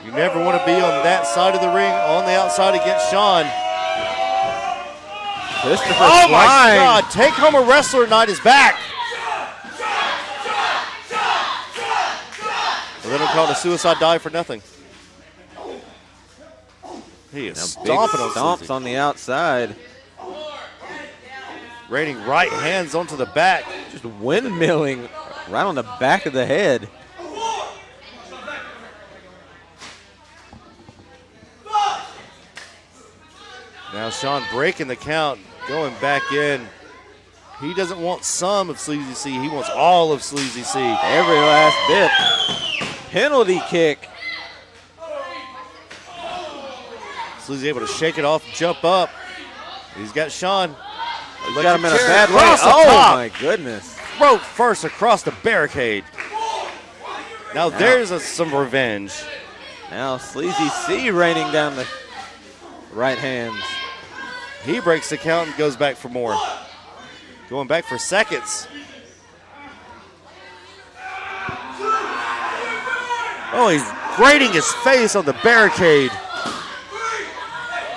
You never want to be on that side of the ring, on the outside against Sean. Christopher Oh my flying. God, Take Home a Wrestler night is back. Well, they don't call it a suicide dive for nothing. He is Now big stomping on stomps Sleazy. on the outside. Raining right hands onto the back. Just windmilling right on the back of the head. Now Sean breaking the count, going back in. He doesn't want some of Sleazy C. He wants all of Sleazy C. Every last bit. Penalty kick. Sleazy able to shake it off, jump up. He's got Sean. He's got him in a bad way. Across the Oh, top. my goodness. Throat first across the barricade. Now there's some revenge. Now Sleazy C raining down the right hands. He breaks the count and goes back for more. Going back for seconds. Oh, he's grating his face on the barricade.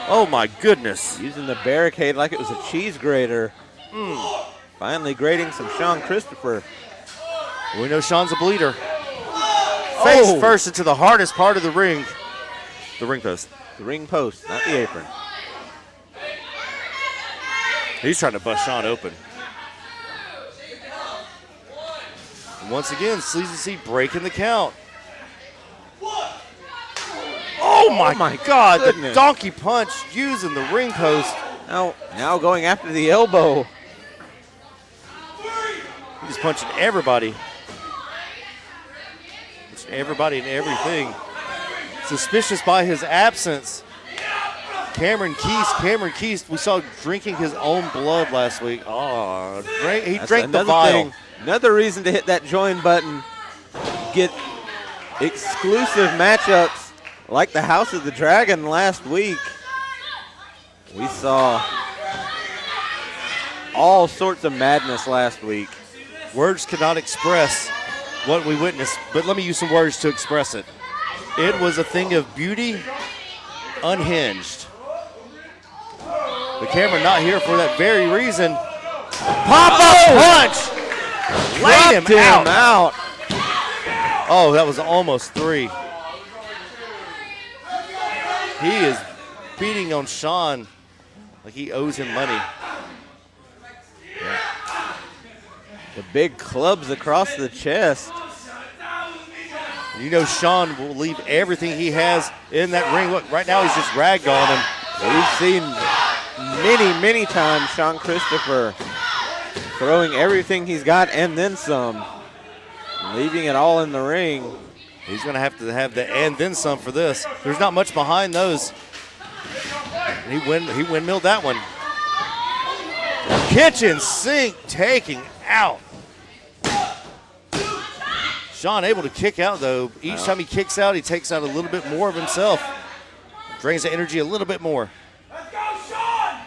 Oh my goodness. Using the barricade like it was a cheese grater. Finally grating some Sean Christopher. We know Sean's a bleeder. Face first into the hardest part of the ring. The ring post. The ring post, not the apron. He's trying to bust Sean open. And once again, Sleazy C breaking the count. Oh my God, goodness. the donkey punch using the ring post. Now going after the elbow. He's punching everybody. Punching everybody and everything. Suspicious by his absence. Cameron Keast, we saw drinking his own blood last week. Oh, he drank the vial. Another reason to hit that join button. Get exclusive matchups like the House of the Dragon last week. We saw all sorts of madness last week. Words cannot express what we witnessed, but let me use some words to express it. It was a thing of beauty, unhinged. The camera not here for that very reason. Pop-up punch! Laid him out. Oh, that was almost 3. He is beating on Sean like he owes him money. The big clubs across the chest. You know Sean will leave everything he has in that ring. Look, right now he's just ragdolling him. We've seen many times Sean Christopher throwing everything he's got and then some, leaving it all in the ring. He's going to have the and then some for this. There's not much behind those. And he windmilled that one. Kitchen sink taking out. Sean able to kick out, though. Each time he kicks out, he takes out a little bit more of himself. Drains the energy a little bit more. Let's go, Sean!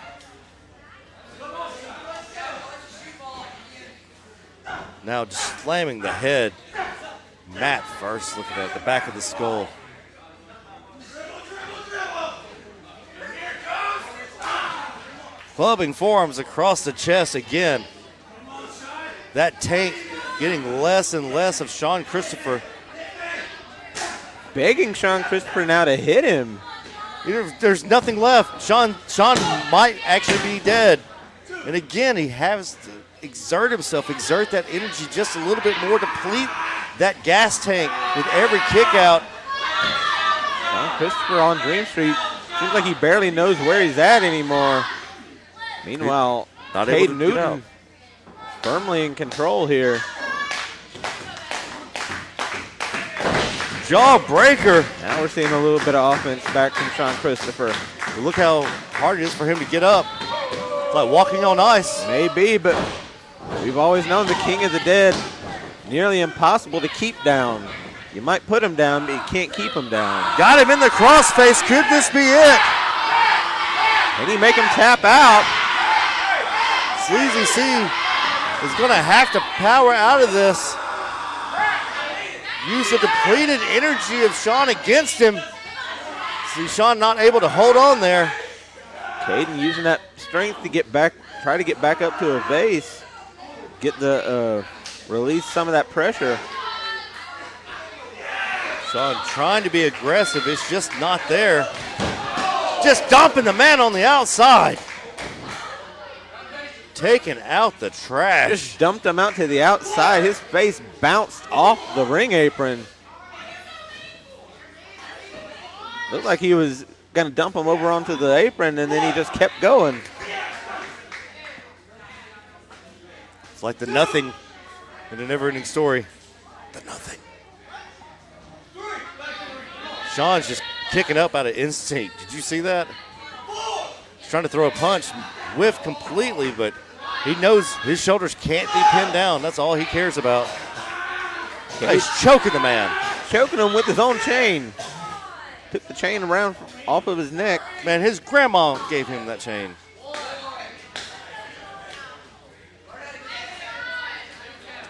Now just slamming the head. Matt first, looking at the back of the skull. Clubbing forearms across the chest again. That tank getting less and less of Sean Christopher. Begging Sean Christopher now to hit him. There's nothing left. Sean might actually be dead. And again, he has to exert himself, exert that energy just a little bit more, deplete that gas tank with every kick out. Sean Christopher on Dream Street. Seems like he barely knows where he's at anymore. Meanwhile, Cade Newton firmly in control here. Jawbreaker. Now we're seeing a little bit of offense back from Sean Christopher. But look how hard it is for him to get up. It's like walking on ice. Maybe, but we've always known the King of the Dead, nearly impossible to keep down. You might put him down, but you can't keep him down. Got him in the crossface. Could this be it? Can he make him tap out? Sleazy C is going to have to power out of this. Use the depleted energy of Sean against him. See Sean not able to hold on there. Caden using that strength to get back, try to get back up to a base. Get the, release some of that pressure. Sean trying to be aggressive. It's just not there. Just dumping the man on the outside. Taking out the trash. Just dumped him out to the outside. His face bounced off the ring apron. Looked like he was going to dump him over onto the apron, and then he just kept going. It's like the nothing in a never-ending story. The nothing. Sean's just kicking up out of instinct. Did you see that? He's trying to throw a punch, whiffed completely, but he knows his shoulders can't be pinned down. That's all he cares about. He's choking the man. Choking him with his own chain. Took the chain around off of his neck. Man, his grandma gave him that chain.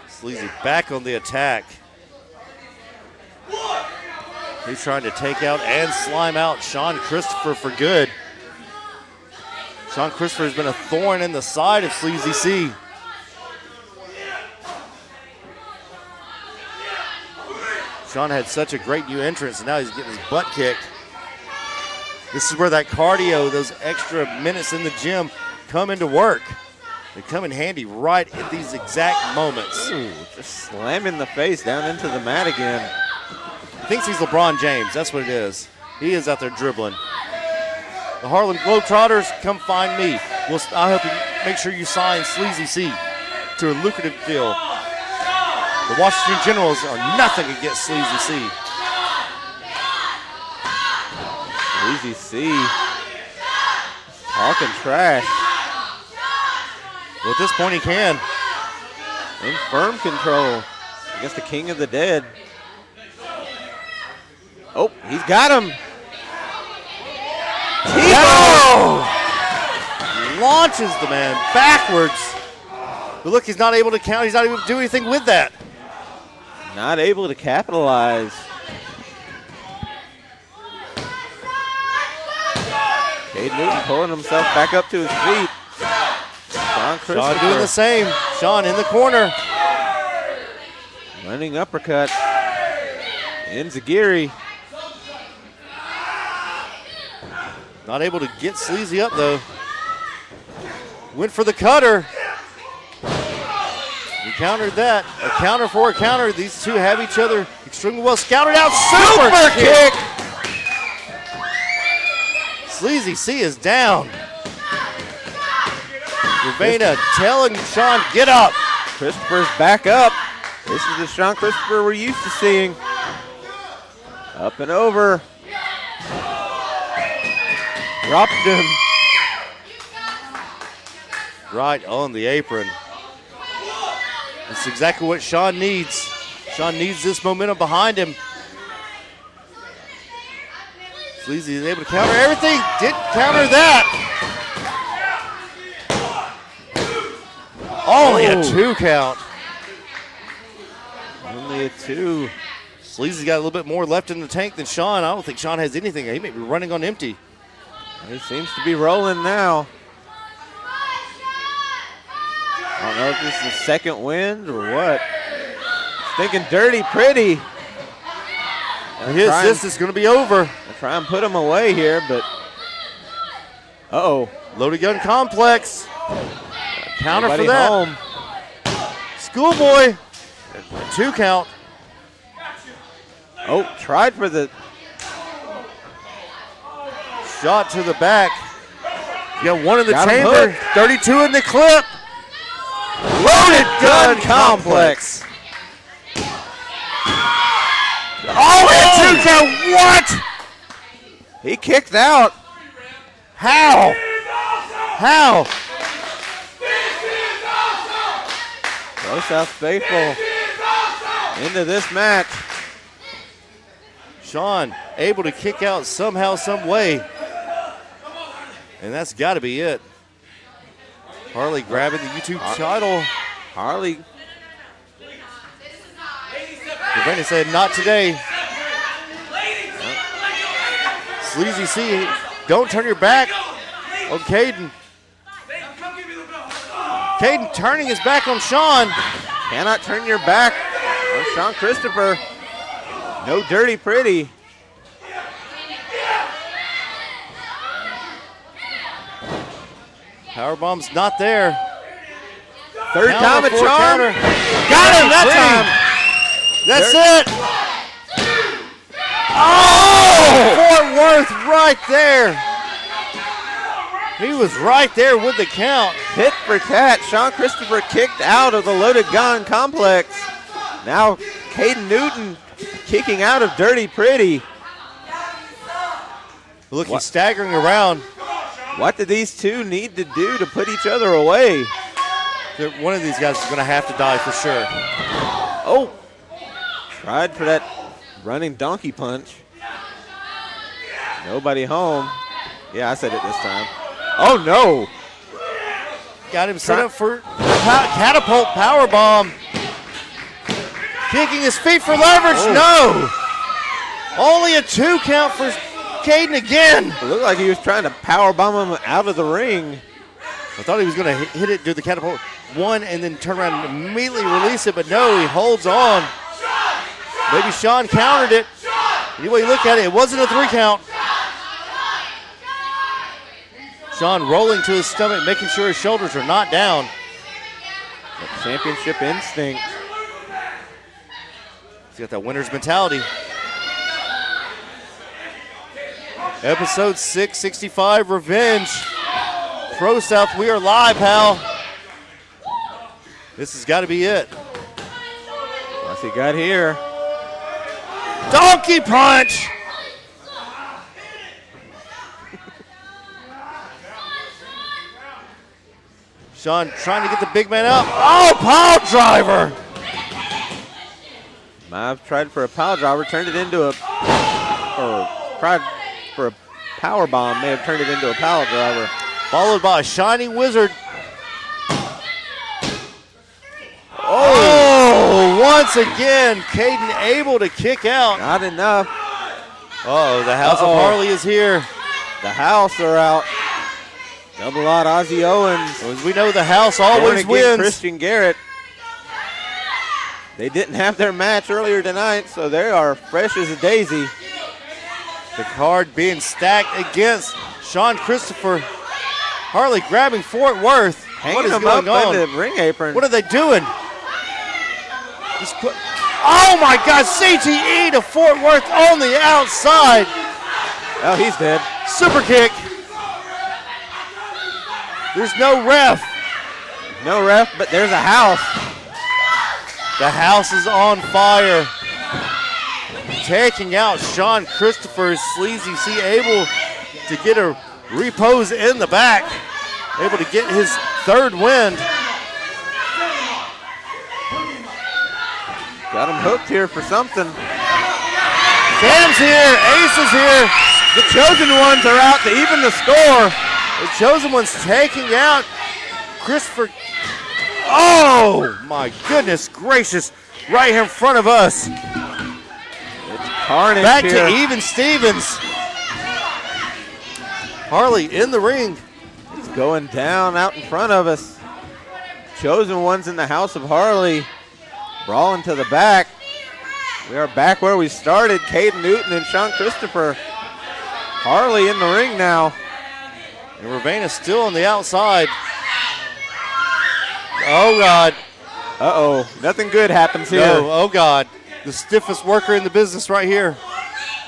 Sleazy back on the attack. He's trying to take out and slime out Sean Christopher for good. Sean Christopher has been a thorn in the side of Sleazy C. Sean had such a great new entrance, and now he's getting his butt kicked. This is where that cardio, those extra minutes in the gym, come into work. They come in handy right at these exact moments. Ooh, just slamming the face down into the mat again. He thinks he's LeBron James. That's what it is. He is out there dribbling. The Harlem Globetrotters, come find me. I'll help you make sure you sign Sleazy C to a lucrative deal. The Washington Generals are nothing against Sleazy C. Sleazy C talking trash. Well, at this point, he can. In firm control against the King of the Dead. Oh, he's got him. Launches the man backwards. But look, he's not able to count. He's not able to do anything with that. Not able to capitalize. Cade Newton pulling himself back up to his feet. Sean doing the same. Sean in the corner. Running uppercut. Enziguri. Not able to get Sleazy up, though. Went for the cutter. He countered that. A counter for a counter. These two have each other extremely well scouted out. Super kick. Sleazy C is down. Ravena telling Sean, get up. Christopher's back up. This is the Sean Christopher we're used to seeing. Up and over. Dropped him. Right on the apron. That's exactly what Sean needs. Sean needs this momentum behind him. Sleazy is able to counter everything. Didn't counter that. Only a 2 count. Only a 2. Sleazy's got a little bit more left in the tank than Sean. I don't think Sean has anything. He may be running on empty. He seems to be rolling now. I don't know if this is the second wind or what. Thinking dirty pretty. His assist is going to be over. I'll try and put him away here, but Loaded gun complex. Counter Nobody for that. home. Schoolboy. A 2 count. Oh, tried for the shot to the back. You got one in the Got him chamber. hooked. 32 in the clip. Loaded gun complex. Oh, a 2 count. What? He kicked out. How? How? ProSouth faithful into this match. Sean able to kick out somehow, some way. And that's got to be it. Harley grabbing the YouTube title. Harley. Ravena said, not today. Sleazy C, don't turn your back on Caden. Caden turning his back on Sean. Cannot turn your back on Sean Christopher. No dirty pretty. Powerbomb's not there. Third time a Counter, charm. counter. Got him that time. That's it. Oh! Fort Worth right there. He was right there with the count. Hit for tat. Sean Christopher kicked out of the loaded gun complex. Now Caden Newton kicking out of Dirty Pretty. Look, he's staggering around. What did these two need to do to put each other away? One of these guys is going to have to die for sure. Oh, tried for that running donkey punch. Nobody home. Yeah, I said it this time. Oh, no. Got him set up for catapult powerbomb. Kicking his feet for leverage. No. Only a 2 count for Caden again. It looked like he was trying to powerbomb him out of the ring. I thought he was going to hit it, do the catapult 1, and then turn around and immediately release it, but no, he holds on. Maybe Sean countered it. Anyway you look at it, it wasn't a 3 count. Sean rolling to his stomach, making sure his shoulders are not down. That championship instinct. He's got that winner's mentality. Episode 665, Revenge. ProSouth, we are live, pal. This has got to be it. What's he got here? Donkey punch! Sean trying to get the big man up. Oh, pile driver! Mav tried for a pile driver, turned it into a, or tried for a power bomb, may have turned it into a pile driver. Followed by a Shining Wizard. Oh, once again, Caden able to kick out. Not enough. Oh, the House of Harley is here. The House are out. Double out Ozzy Owens. As we know, the House always wins. Christian Garrett. They didn't have their match earlier tonight, so they are fresh as a daisy. The card being stacked against Sean Christopher. Harley grabbing Fort Worth. What is him going up on? in the ring apron. What are they doing? Oh my God, CTE to Fort Worth on the outside. Oh, he's dead. Super kick. There's no ref. No ref, but there's a House. The House is on fire. Taking out Sean Christopher. Sleazy C able to get a repose in the back. Able to get his 3rd win. Got him hooked here for something. Sam's here. Ace is here. The Chosen Ones are out to even the score. The Chosen One's taking out Christopher. Oh, my goodness gracious. Right here in front of us. It's carnage Back here. to even Stevens. Harley in the ring. It's going down out in front of us. Chosen Ones in the House of Harley. Brawling to the back. We are back where we started. Caden Newton and Sean Christopher. Harley in the ring now. And Ravenna still on the outside. Oh, God. Uh-oh. Nothing good happens here. No, oh, God. The stiffest worker in the business right here.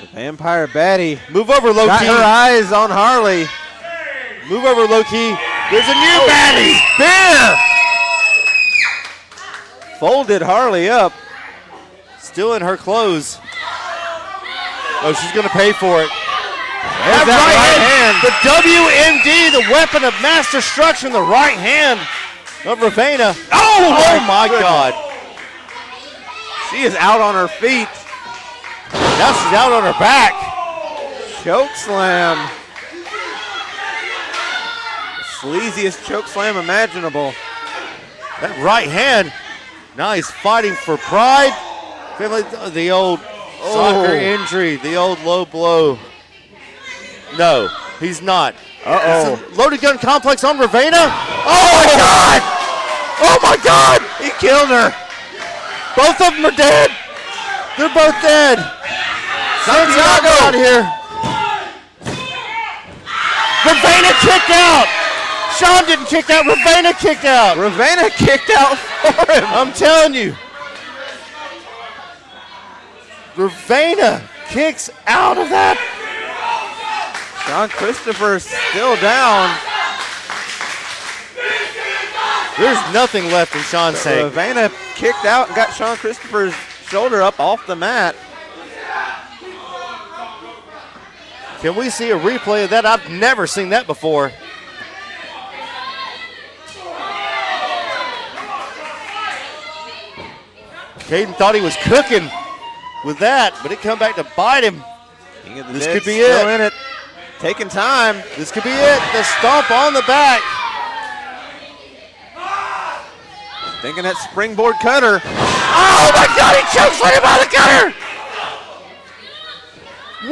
The Vampire Baddie. Move over, low Got key. her eyes on Harley. Move over, low key. There's a new baddie. Spear! Folded Harley up. Still in her clothes. Oh, she's going to pay for it. There's that right hand. The WMD, the weapon of mass destruction, the right hand of Ravenna. Oh my God. She is out on her feet. Now she's out on her back. Choke slam. The sleaziest choke slam imaginable. That right hand. Now he's fighting for pride. The old soccer injury, the old low blow. No, he's not. Uh-oh. It's a loaded gun complex on Ravenna. Oh my God! Oh my God! He killed her. Both of them are dead. They're both dead. Santiago out here. Ravenna kicked out. Sean didn't kick out. Ravena kicked out. Ravena kicked out for him. I'm telling you. Ravena kicks out of that. Sean Christopher still down. There's nothing left in Sean's tank. Ravena kicked out and got Sean Christopher's shoulder up off the mat. Can we see a replay of that? I've never seen that before. Caden thought he was cooking with that, but it come back to bite him. This could be still it. In it. Taking time. This could be it. The stomp on the back. Thinking that springboard cutter. Oh my God, he chokeslammed him on the counter.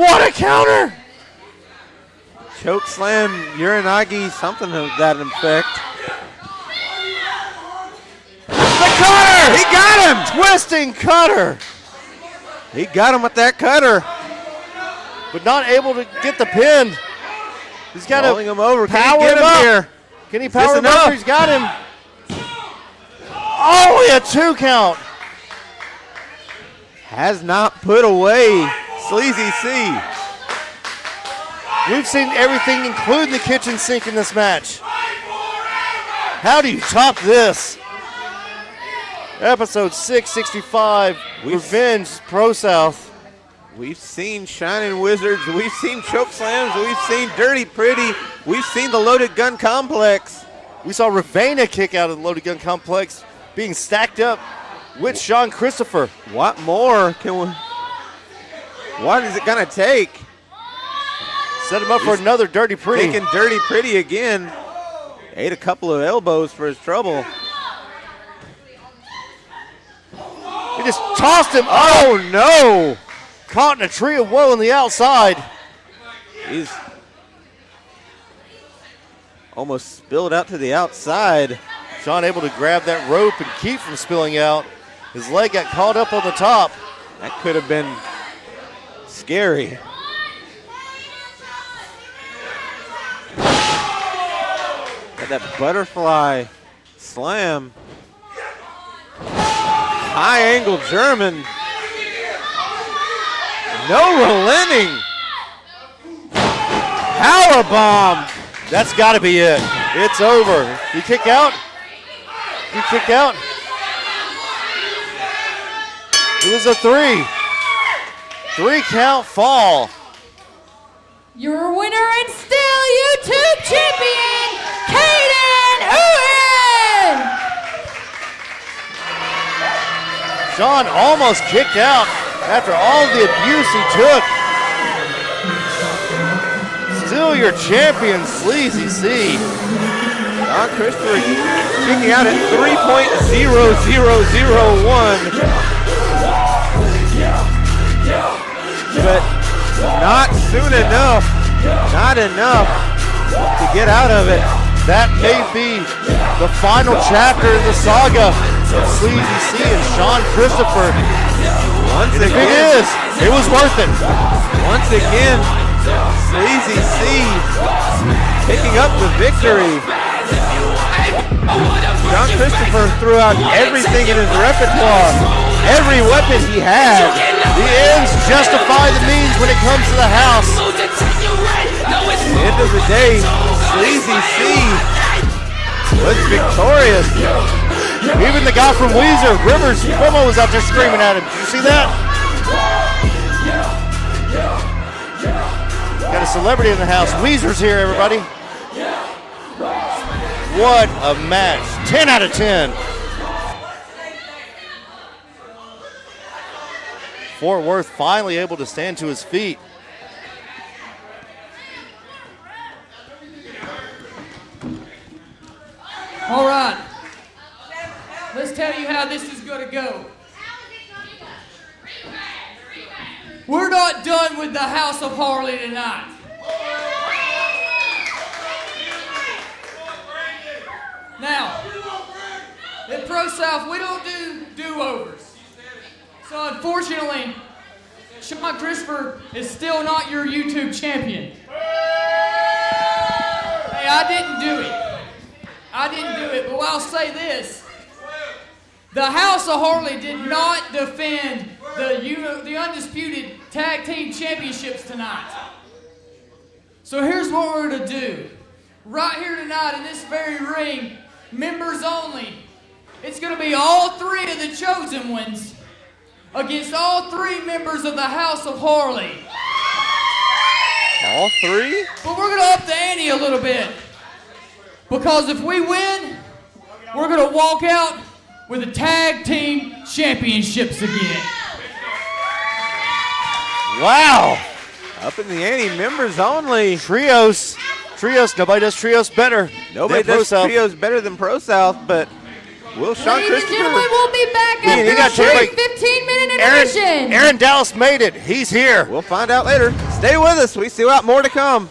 What a counter. Choke slam, Uranagi, something of that effect. The cutter! He got him! Twisting cutter. He got him with that cutter. But not able to get the pin. He's got Rolling to him over. power Can he get him up. here? Can he power him enough? up? He's got him. Oh, a 2 count. Has not put away Sleazy C. We've seen everything, including the kitchen sink in this match. How do you top this? Episode 665, Revenge ProSouth. We've seen Shining Wizards. We've seen choke slams. We've seen Dirty Pretty. We've seen the Loaded Gun Complex. We saw Ravena kick out of the Loaded Gun Complex, being stacked up with Sean Christopher. What more can we? What is it gonna take? Set him up for another Dirty Pretty. Taking Dirty Pretty again. Ate a couple of elbows for his trouble. He just tossed him. Oh no! Caught in a tree of woe on the outside. He's almost spilled out to the outside. Sean able to grab that rope and keep from spilling out. His leg got caught up on the top. That could have been scary. Got that butterfly slam. High angle German. No relenting. Powerbomb. That's got to be it. It's over. You kick out. You kick out. It was a 3. 3 count fall. Your winner and still YouTube champion, Caden Owen! Sean almost kicked out after all the abuse he took. Still your champion, Sleazy C. Sean Christopher kicking out at 3.0001. But not soon enough. Not enough to get out of it. That may be the final chapter in the saga of Sleazy C and Sean Christopher. Once And if it again, is, it was worth it. once again, Sleazy C picking up the victory. Sean Christopher threw out everything in his repertoire, every weapon he had. The ends justify the means when it comes to the house. At the end of the day, Sleazy C was victorious. Even the guy from Weezer, Rivers Cuomo, was out there screaming at him. Did you see that? Got a celebrity in the house. Weezer's here, everybody. What a match. 10 out of 10. Fort Worth finally able to stand to his feet. All right. Let's tell you how this is going to go. We're not done with the House of Harley tonight. Now, at ProSouth, we don't do do-overs. So unfortunately, Sean Christopher is still not your YouTube champion. Hey, I didn't do it. I didn't do it, but I'll say this. The House of Harley did not defend the undisputed tag team championships tonight. So here's what we're going to do. Right here tonight in this very ring, members only. It's going to be all three of the chosen ones against all three members of the House of Harley. All three? But we're going to up the ante a little bit. Because if we win, we're going to walk out with the tag team championships again. Wow. Up in the ante, members only. Trios. Nobody does trios better. Nobody than does ProSouth. trios better than ProSouth, but will Sean Ladies and Christopher... gentlemen, we'll be back Yeah, you got after a to quick take- 15-minute intermission. Aaron Dallas made it. He's here. We'll find out later. Stay with us. We still got more to come.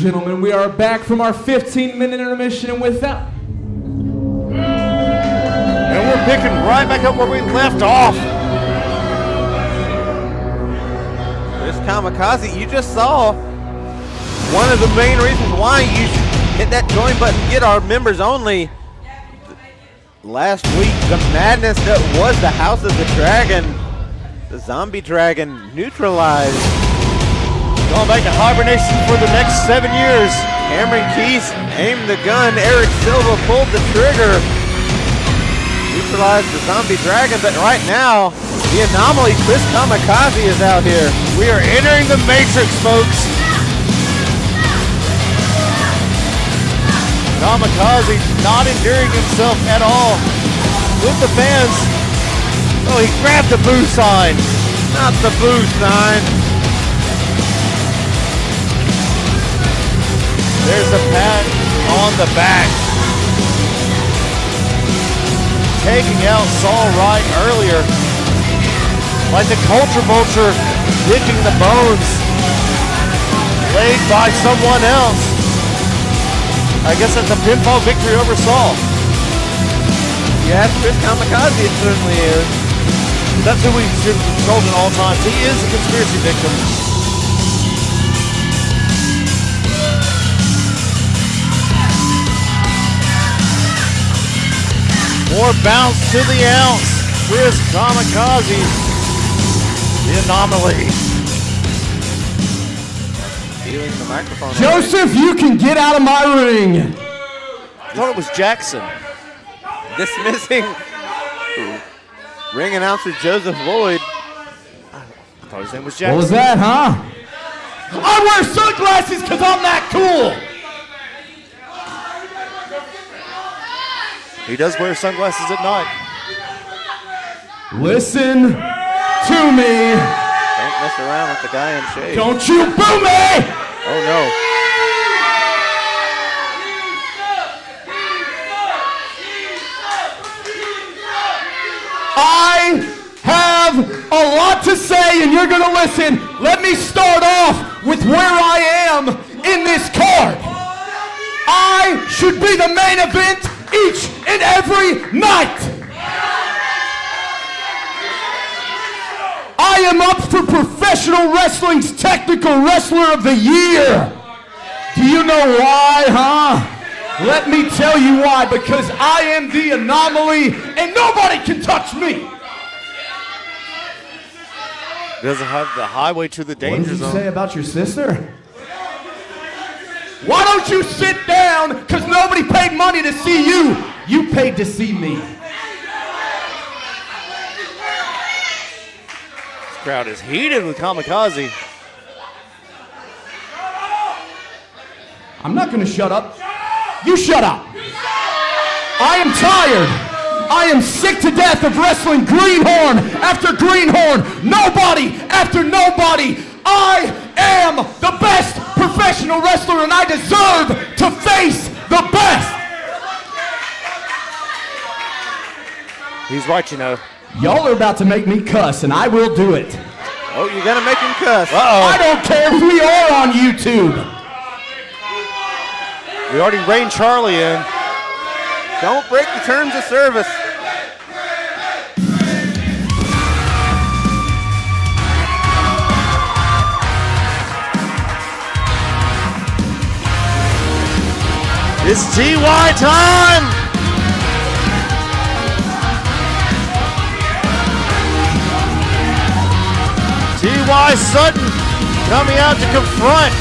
gentlemen, we are back from our 15-minute intermission, and with that... And we're picking right back up where we left off. This kamikaze, you just saw one of the main reasons why you should hit that join button, get our members only. Last week, the madness that was the House of the Dragon, the zombie dragon neutralized. Going back to hibernation for the next 7 years. Cameron Keese aimed the gun. Eric Silva pulled the trigger. Neutralized the zombie dragon, but right now, the anomaly, Chris Kamikaze, is out here. We are entering the Matrix, folks. Kamikaze not endearing himself at all with the fans. Oh, he grabbed the boo sign. Not the boo sign. There's a pat on the back. Taking out Saul right earlier. Like the culture vulture licking the bones. Laid by someone else. I guess that's a pinfall victory over Saul. Yes, Chris Kamikaze, it certainly is. That's who we should consult at all times. He is a conspiracy victim. More bounce to the ounce. Chris Kamikaze, the anomaly. Feeling the microphone. Joseph, you can get out of my ring. I thought it was Jackson. Dismissing ring announcer Joseph Lloyd. I thought his name was Jackson. What was that, huh? I wear sunglasses because I'm that cool. He does wear sunglasses at night. Listen to me. Don't mess around with the guy in shade. Don't you boo me! Oh no. I have a lot to say and you're gonna listen. Let me start off with where I am in this card. I should be the main event each and every night. I am up for Professional Wrestling's Technical Wrestler of the Year. Do you know why, huh? Let me tell you why. Because I am the anomaly and nobody can touch me. Doesn't have the highway to the danger What did you zone. say about your sister? Why don't you sit down? Because nobody paid money to see you. You paid to see me. This crowd is heated with Kamikaze. I'm not going to shut up. You shut up. I am tired. I am sick to death of wrestling greenhorn after greenhorn. Nobody after nobody. I am the best professional wrestler and I deserve to face the best. He's right, you know. Y'all are about to make me cuss and I will do it. Oh, you're gonna make him cuss. I don't care if we are on YouTube. We already reined Charlie in. Don't break the terms of service. It's T.Y. time! T.Y. Sutton coming out to confront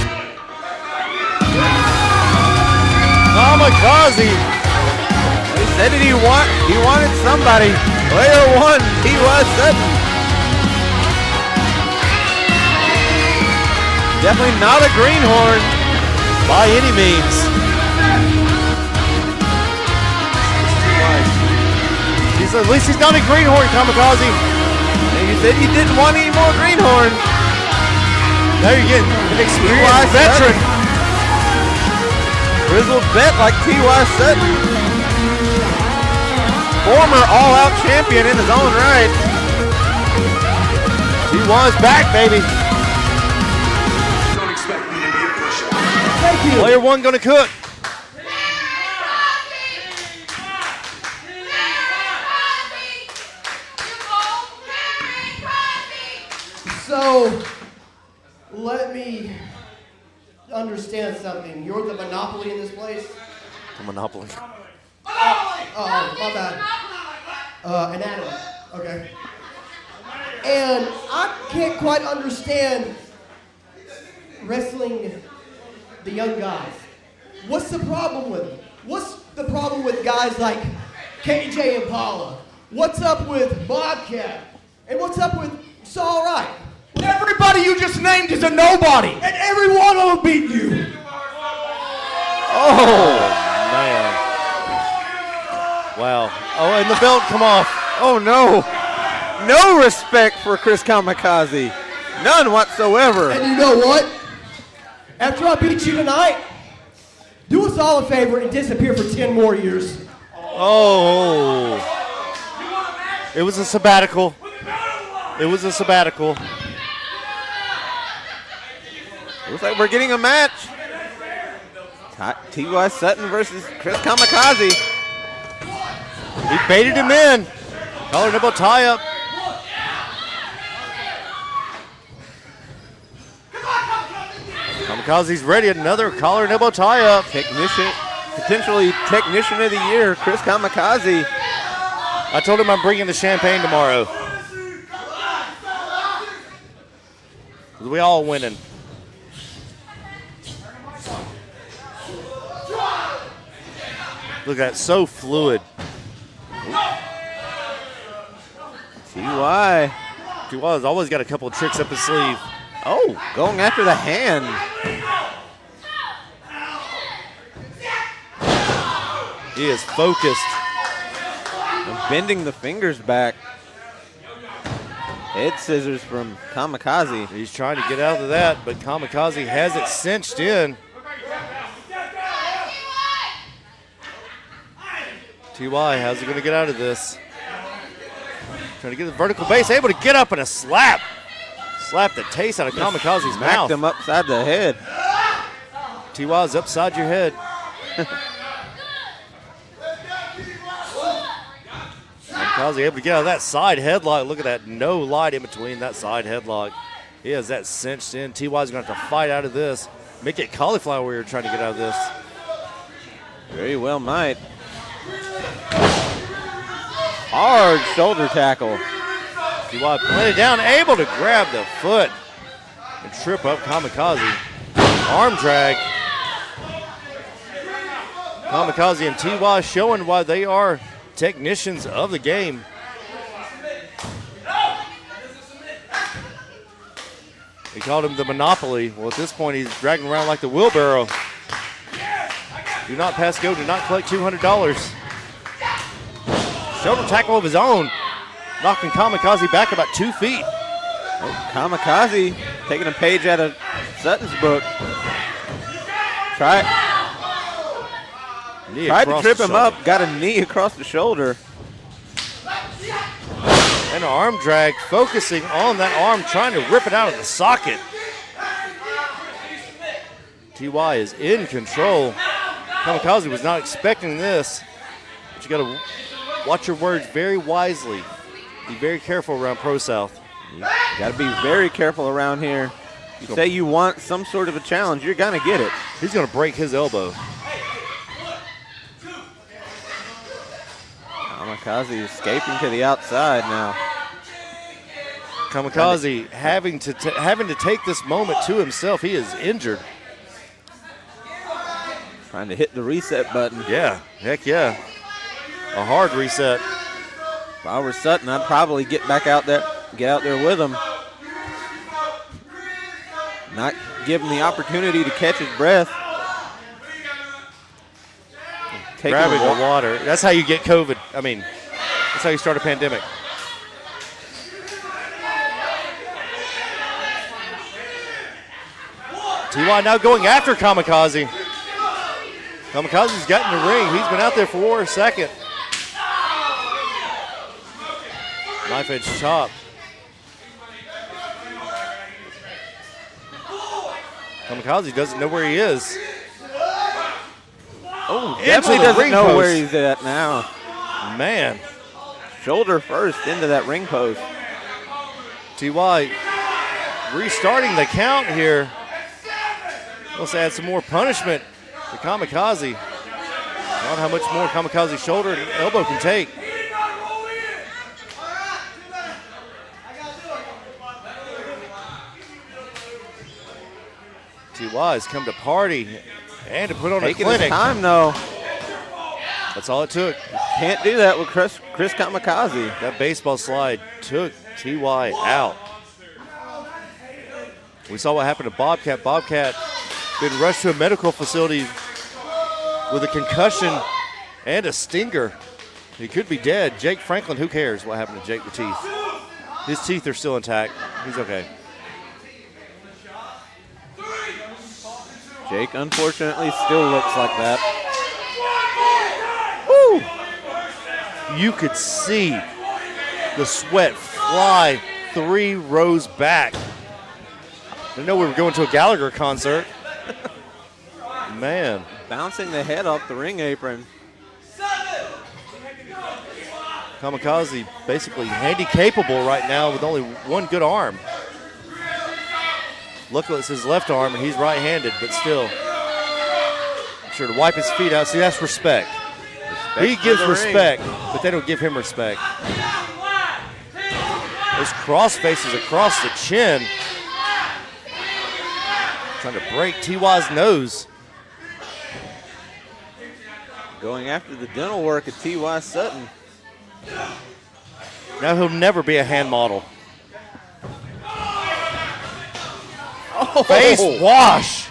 Kamikaze. He said that he wanted somebody. Player one, T.Y. Sutton. Definitely not a greenhorn By any means. He said, at least he's not a greenhorn, Kamikaze. And you said you didn't want any more greenhorn. Now you're getting an experienced veteran. Grizzled vet like T.Y. Sutton. Former all-out champion in his own right. T.Y.'s back, baby. Don't expect me to be a pushover. Thank you. Player one gonna cook. So, let me understand something. You're the monopoly in this place? The Monopoly. Oh, my bad. Anatomy. Okay. And I can't quite understand wrestling the young guys. What's the problem with them? What's the problem with guys like KJ and Paula? What's up with Bobcat? And what's up with Saul Wright? Everybody you just named is a nobody. And every one of them beat you. Oh, man. Wow. Oh, and the belt come off. Oh, no. No respect for Chris Kamikaze. None whatsoever. And you know what? After I beat you tonight, do us all a favor and disappear for 10 more years. Oh. It was a sabbatical. It was a sabbatical. Looks like we're getting a match. T.Y. Sutton versus Chris Kamikaze. He baited him in. Collar nipple tie up. Kamikaze's ready. Another collar nipple tie up. Potentially technician of the year, Chris Kamikaze. I told him I'm bringing the champagne tomorrow. We all winning. Look at that, so fluid. T.Y. T.Y.'s always got a couple of tricks up his sleeve. Oh, going after the hand. He is focused. And bending the fingers back. Head scissors from Kamikaze. He's trying to get out of that, but Kamikaze has it cinched in. T.Y., how's he going to get out of this? Trying to get the vertical base, able to get up and a slap. Slap the taste out of Kamikaze's mouth. Smacked him upside the head. T.Y.'s upside your head. Kamikaze able to get out of that side headlock. Look at that, no light in between that side headlock. He has that cinched in. T.Y.'s going to have to fight out of this. Make it cauliflower where you're trying to get out of this. Very well might. Hard shoulder tackle. T.Y. planted down, able to grab the foot and trip up Kamikaze. Arm drag. Kamikaze and T.Y. showing why they are technicians of the game. He called him the Monopoly. Well, at this point, he's dragging around like the wheelbarrow. Do not pass go, do not collect $200. Shoulder tackle of his own, knocking Kamikaze back about 2 feet. Oh, Kamikaze taking a page out of Sutton's book. Tried to trip him up, got a knee across the shoulder. And an arm drag, focusing on that arm, trying to rip it out of the socket. T.Y. is in control. Kamikaze was not expecting this, but you got to watch your words very wisely. Be very careful around ProSouth. You got to be very careful around here. You say you want some sort of a challenge, you're going to get it. He's going to break his elbow. Kamikaze escaping to the outside now. Kamikaze having to take this moment to himself. He is injured. Trying to hit the reset button. Yeah, heck yeah. A hard reset. If I were Sutton, I'd probably get out there with him. Not give him the opportunity to catch his breath. Grabbing the water. That's how you get COVID. I mean, that's how you start a pandemic. T.Y. now going after Kamikaze. Kamikaze's got in the ring. He's been out there for a second. Knife edge chop. Kamikaze doesn't know where he is. Oh, into definitely the doesn't ring know post. where he's at now. Man, Shoulder first into that ring post. T.Y. restarting the count here. Let's add some more punishment to Kamikaze. Not how much more Kamikaze's shoulder and elbow can take. T.Y.'s come to party and to put on Taking a clinic. his time, though. That's all it took. Can't do that with Chris Kamikaze. That baseball slide took T.Y. out. We saw what happened to Bobcat. Bobcat been rushed to a medical facility with a concussion and a stinger. He could be dead. Jake Franklin, who cares what happened to Jake with teeth? His teeth are still intact. He's okay. Jake, unfortunately, still looks like that. Woo! You could see the sweat fly 3 rows back. I didn't know we were going to a Gallagher concert. Man. Bouncing the head off the ring apron. Kamikaze basically handy-capable right now with only one good arm. Luckily, it's his left arm, and he's right-handed, but still. Sure to wipe his feet out. See, that's respect. He gives respect, but they don't give him respect. Those cross faces across the chin. Trying to break T.Y.'s nose. Going after the dental work of T.Y. Sutton. Now he'll never be a hand model. Oh. Face wash.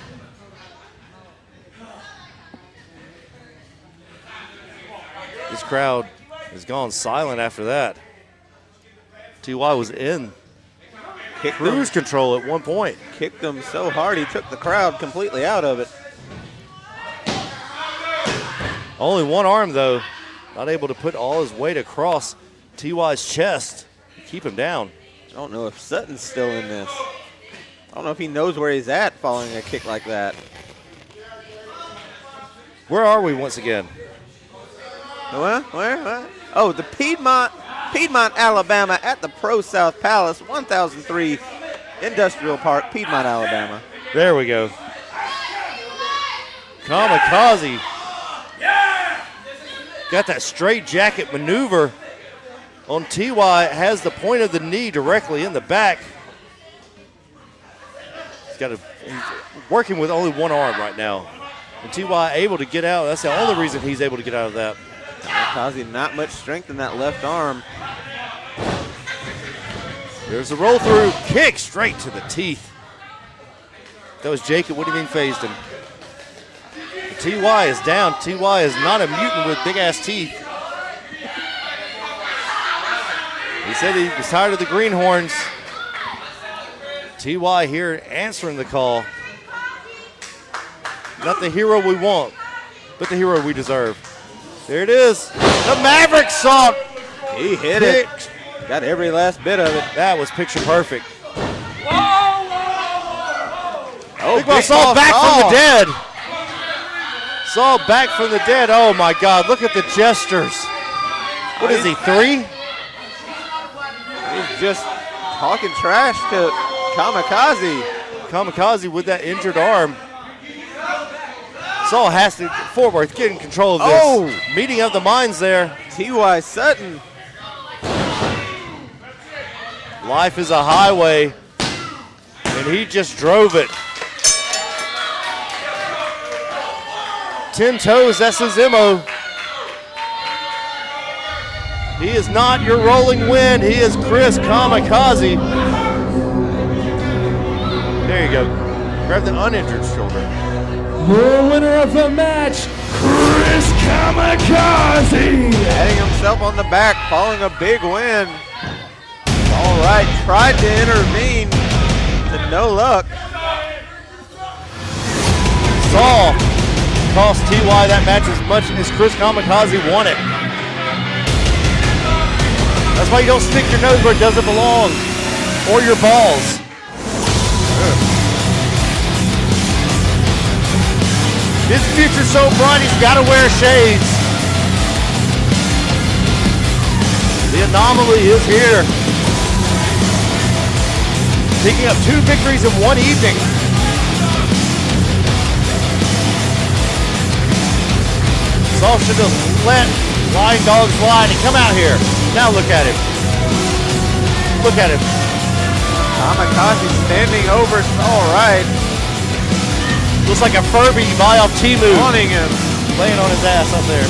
This crowd has gone silent after that. T.Y. was in cruise control at one point. Kicked him so hard he took the crowd completely out of it. Only one arm, though. Not able to put all his weight across T.Y.'s chest to keep him down. I don't know if Sutton's still in this. I don't know if he knows where he's at following a kick like that. Where are we once again? What? Where? Oh, the Piedmont, Alabama at the ProSouth Palace, 1003 Industrial Park, Piedmont, Alabama. There we go. Kamikaze. Got that straight jacket maneuver on T.Y. Has the point of the knee directly in the back. He's working with only one arm right now. And T.Y. able to get out. That's the only reason he's able to get out of that. Kamikaze, not much strength in that left arm. There's a roll through kick straight to the teeth. That was Jake. It wouldn't even phased him. T.Y. is down. T.Y. is not a mutant with big-ass teeth. He said he was tired of the greenhorns. T.Y. here answering the call. Not the hero we want, but the hero we deserve. There it is. The Maverick Salt. He hit it. Got every last bit of it. That was picture perfect. Oh, Big Ball Saul back from the dead. Saul back from the dead. Oh, my God. Look at the gestures. What is he, 3? He's just talking trash to Kamikaze. Kamikaze with that injured arm. Saul has to, Fort Worth, get in control of this. Oh. Meeting of the minds there. T.Y. Sutton. Life is a highway, and he just drove it. 10 toes, that's his MO. He is not your rolling wind. He is Chris Kamikaze. There you go. Grab the uninjured shoulder. The winner of the match, Chris Kamikaze. Patting himself on the back, following a big win. All right, tried to intervene, to no luck. Saul cost T.Y. that match as much as Chris Kamikaze won it. That's why you don't stick your nose where it doesn't belong, or your balls. His future's so bright, he's got to wear shades. The anomaly is here. Picking up 2 victories in one evening. Saul should have let Lying Dog slide and come out here. Now look at him. Look at him. Kamikaze standing over Saul right. Looks like a Furby buy off T-Move. Taunting him. Laying on his ass up there.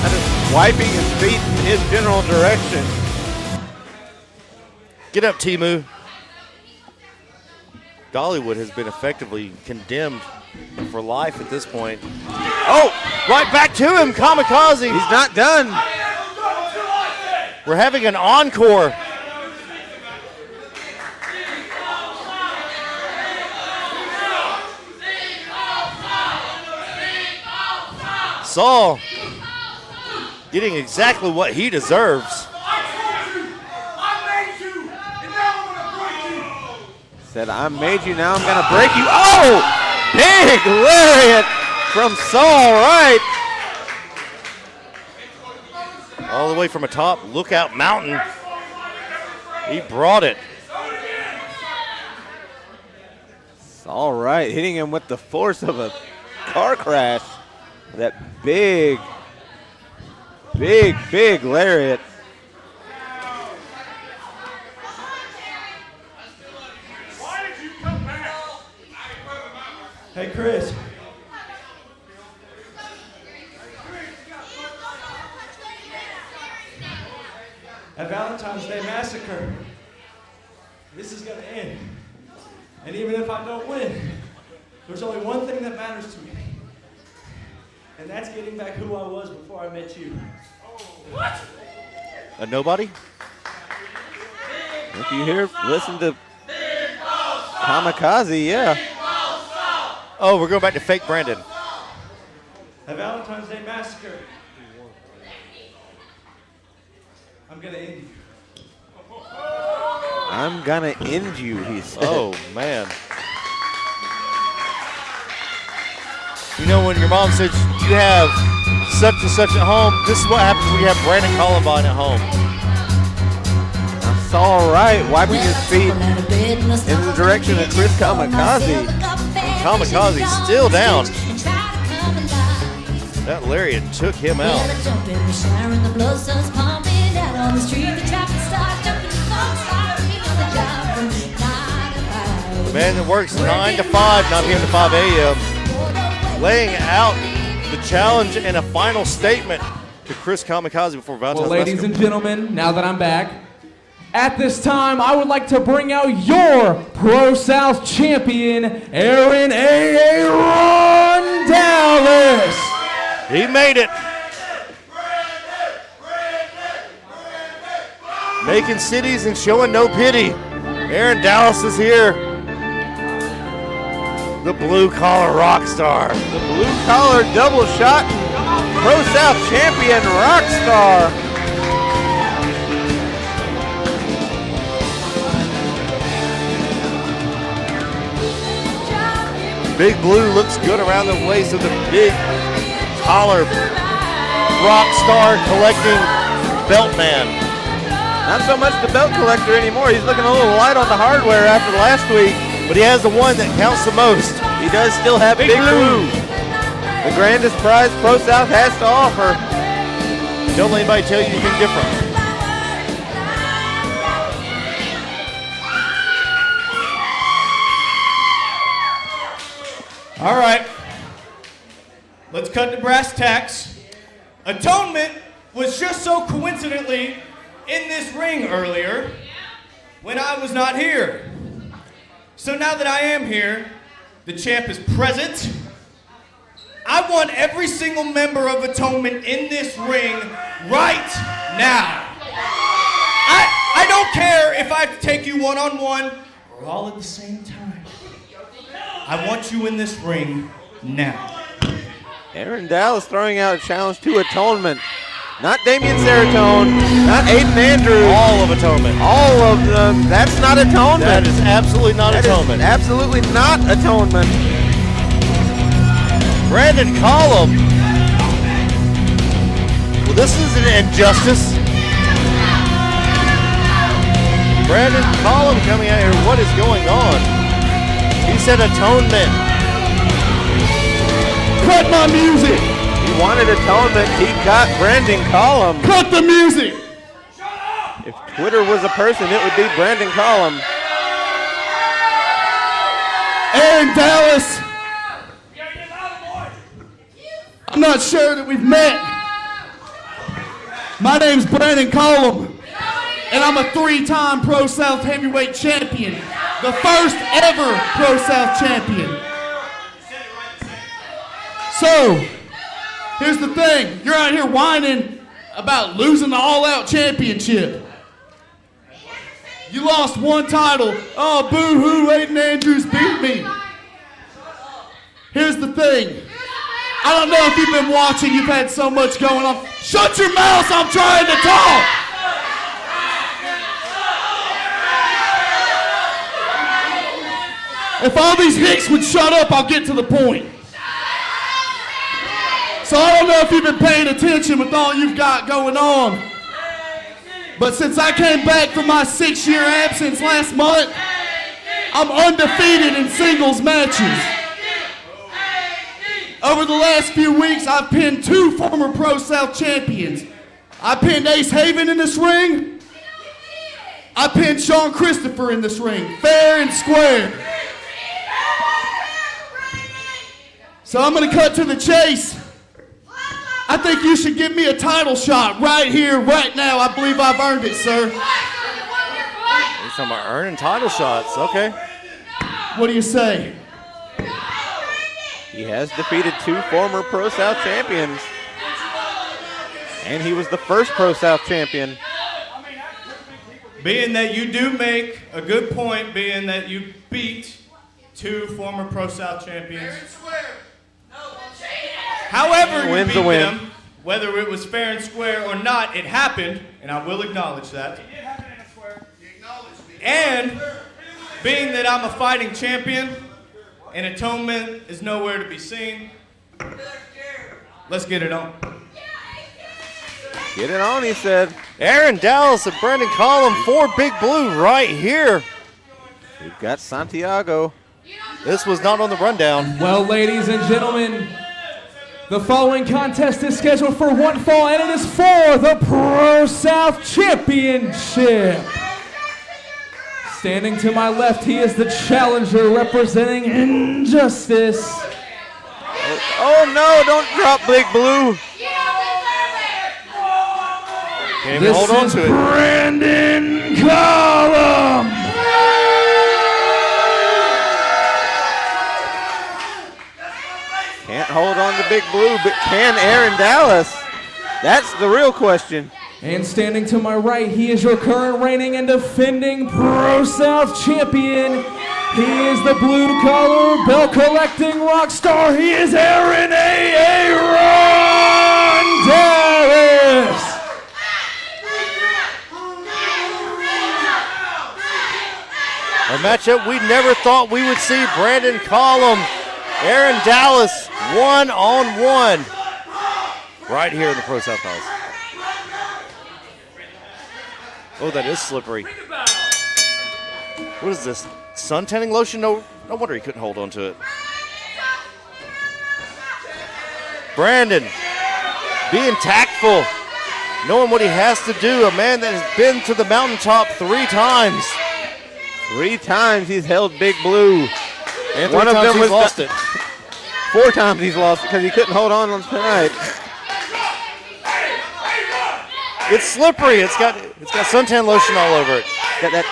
And just wiping his feet in his general direction. Get up, T-Move. Dollywood has been effectively condemned for life at this point. Oh, right back to him, Kamikaze. He's not done. We're having an encore. Saul getting exactly what he deserves. Said, I made you, now I'm going to break you. Oh! Big lariat from Saul right. All the way from atop Lookout Mountain. He brought it. Saul right, hitting him with the force of a car crash. That big lariat. Hey, Chris. At Valentine's Day Massacre, this is going to end. And even if I don't win, there's only one thing that matters to me. And that's getting back who I was before I met you. What? A nobody? If you hear, listen to Kamikaze, yeah. Oh, we're going back to fake Brandon. At Valentine's Day Massacre, I'm going to end you. I'm gonna end you, he said. Oh, man. You know, when your mom says you have such and such at home, this is what happens when you have Brandon Columbine at home. Now Saul right, wiping his feet in the direction of Chris Kamikaze. Kamikaze's still down. That lariat took him out. The man that works 9 to 5, 9 p.m. to 5 a.m. laying out the challenge and a final statement to Chris Kamikaze before Valentine's. Well, ladies and gentlemen, now that I'm back, at this time, I would like to bring out your Pro-South champion, Aaron A.A. Dallas. He made it. Making cities and showing no pity. Aaron Dallas is here. The blue-collar rock star. The blue-collar double shot Pro-South champion rock star. Big Blue looks good around the waist of the big collar rock star collecting belt man. Not so much the belt collector anymore. He's looking a little light on the hardware after last week. But he has the one that counts the most. He does still have Big Blue. The grandest prize Pro-South has to offer. Don't let anybody tell you anything different. All right. Let's cut to brass tacks. Atonement was just so coincidentally in this ring earlier when I was not here. So now that I am here, the champ is present. I want every single member of Atonement in this ring right now. I don't care if I have to take you one-on-one or all at the same time. I want you in this ring now. Aaron Dallas throwing out a challenge to Atonement. Not Damian Seratone, not Aiden Andrews. All of Atonement. All of them. That's not Atonement. That is absolutely not Atonement. Absolutely not Atonement. Brandon Collum. Well, this is an injustice. Brandon Collum coming out here. What is going on? He said Atonement. Cut my music. He wanted Atonement. He got Brandon Collum. Cut the music. If Twitter was a person, it would be Brandon Collum. Aaron Dallas. I'm not sure that we've met. My name's Brandon Collum, and I'm a 3-time ProSouth Heavyweight Champion. The first ever ProSouth Champion. So, here's the thing. You're out here whining about losing the All-Out Championship. You lost one title. Oh, boo-hoo, Aiden Andrews beat me. Here's the thing. I don't know if you've been watching. You've had so much going on. Shut your mouth, I'm trying to talk. If all these hicks would shut up, I'll get to the point. So I don't know if you've been paying attention with all you've got going on. But since I came back from my 6-year absence last month, I'm undefeated in singles matches. Over the last few weeks, I've pinned 2 former ProSouth champions. I pinned Ace Haven in this ring. I pinned Sean Christopher in this ring, fair and square. So I'm going to cut to the chase. I think you should give me a title shot right here, right now. I believe I've earned it, sir. He's talking about earning title shots. Okay. What do you say? He has defeated 2 former ProSouth champions. And he was the first ProSouth champion. Being that you do make a good point, being that you beat 2 former ProSouth champions. However you beat them, whether it was fair and square or not, it happened, and I will acknowledge that. And being that I'm a fighting champion, and Atonement is nowhere to be seen, let's get it on. Get it on, he said. Aaron Dallas and Brandon Collum for Big Blue right here. We've got Santiago. This was not on the rundown. Well, ladies and gentlemen, the following contest is scheduled for one fall, and it is for the ProSouth Championship. Standing to my left, he is the challenger representing Injustice. Oh no, don't drop Big Blue. Can't even hold on to it. Brandon Collum. Can't hold on to Big Blue, but can Aaron Dallas? That's the real question. And standing to my right, he is your current reigning and defending ProSouth champion. He is the blue-collar, bell-collecting rock star. He is Aaron Dallas. A matchup we never thought we would see. Brandon Collum, Aaron Dallas, 1-on-1. Right here in the ProSouth House. Oh, that is slippery. What is this? Sun tanning lotion? No wonder he couldn't hold on to it. Brandon being tactful, knowing what he has to do. A man that has been to the mountaintop 3 times. 3 times he's held Big Blue. And 3 times he's lost it. 4 times he's lost it because he couldn't hold on tonight. It's slippery. It's got suntan lotion all over it. Got that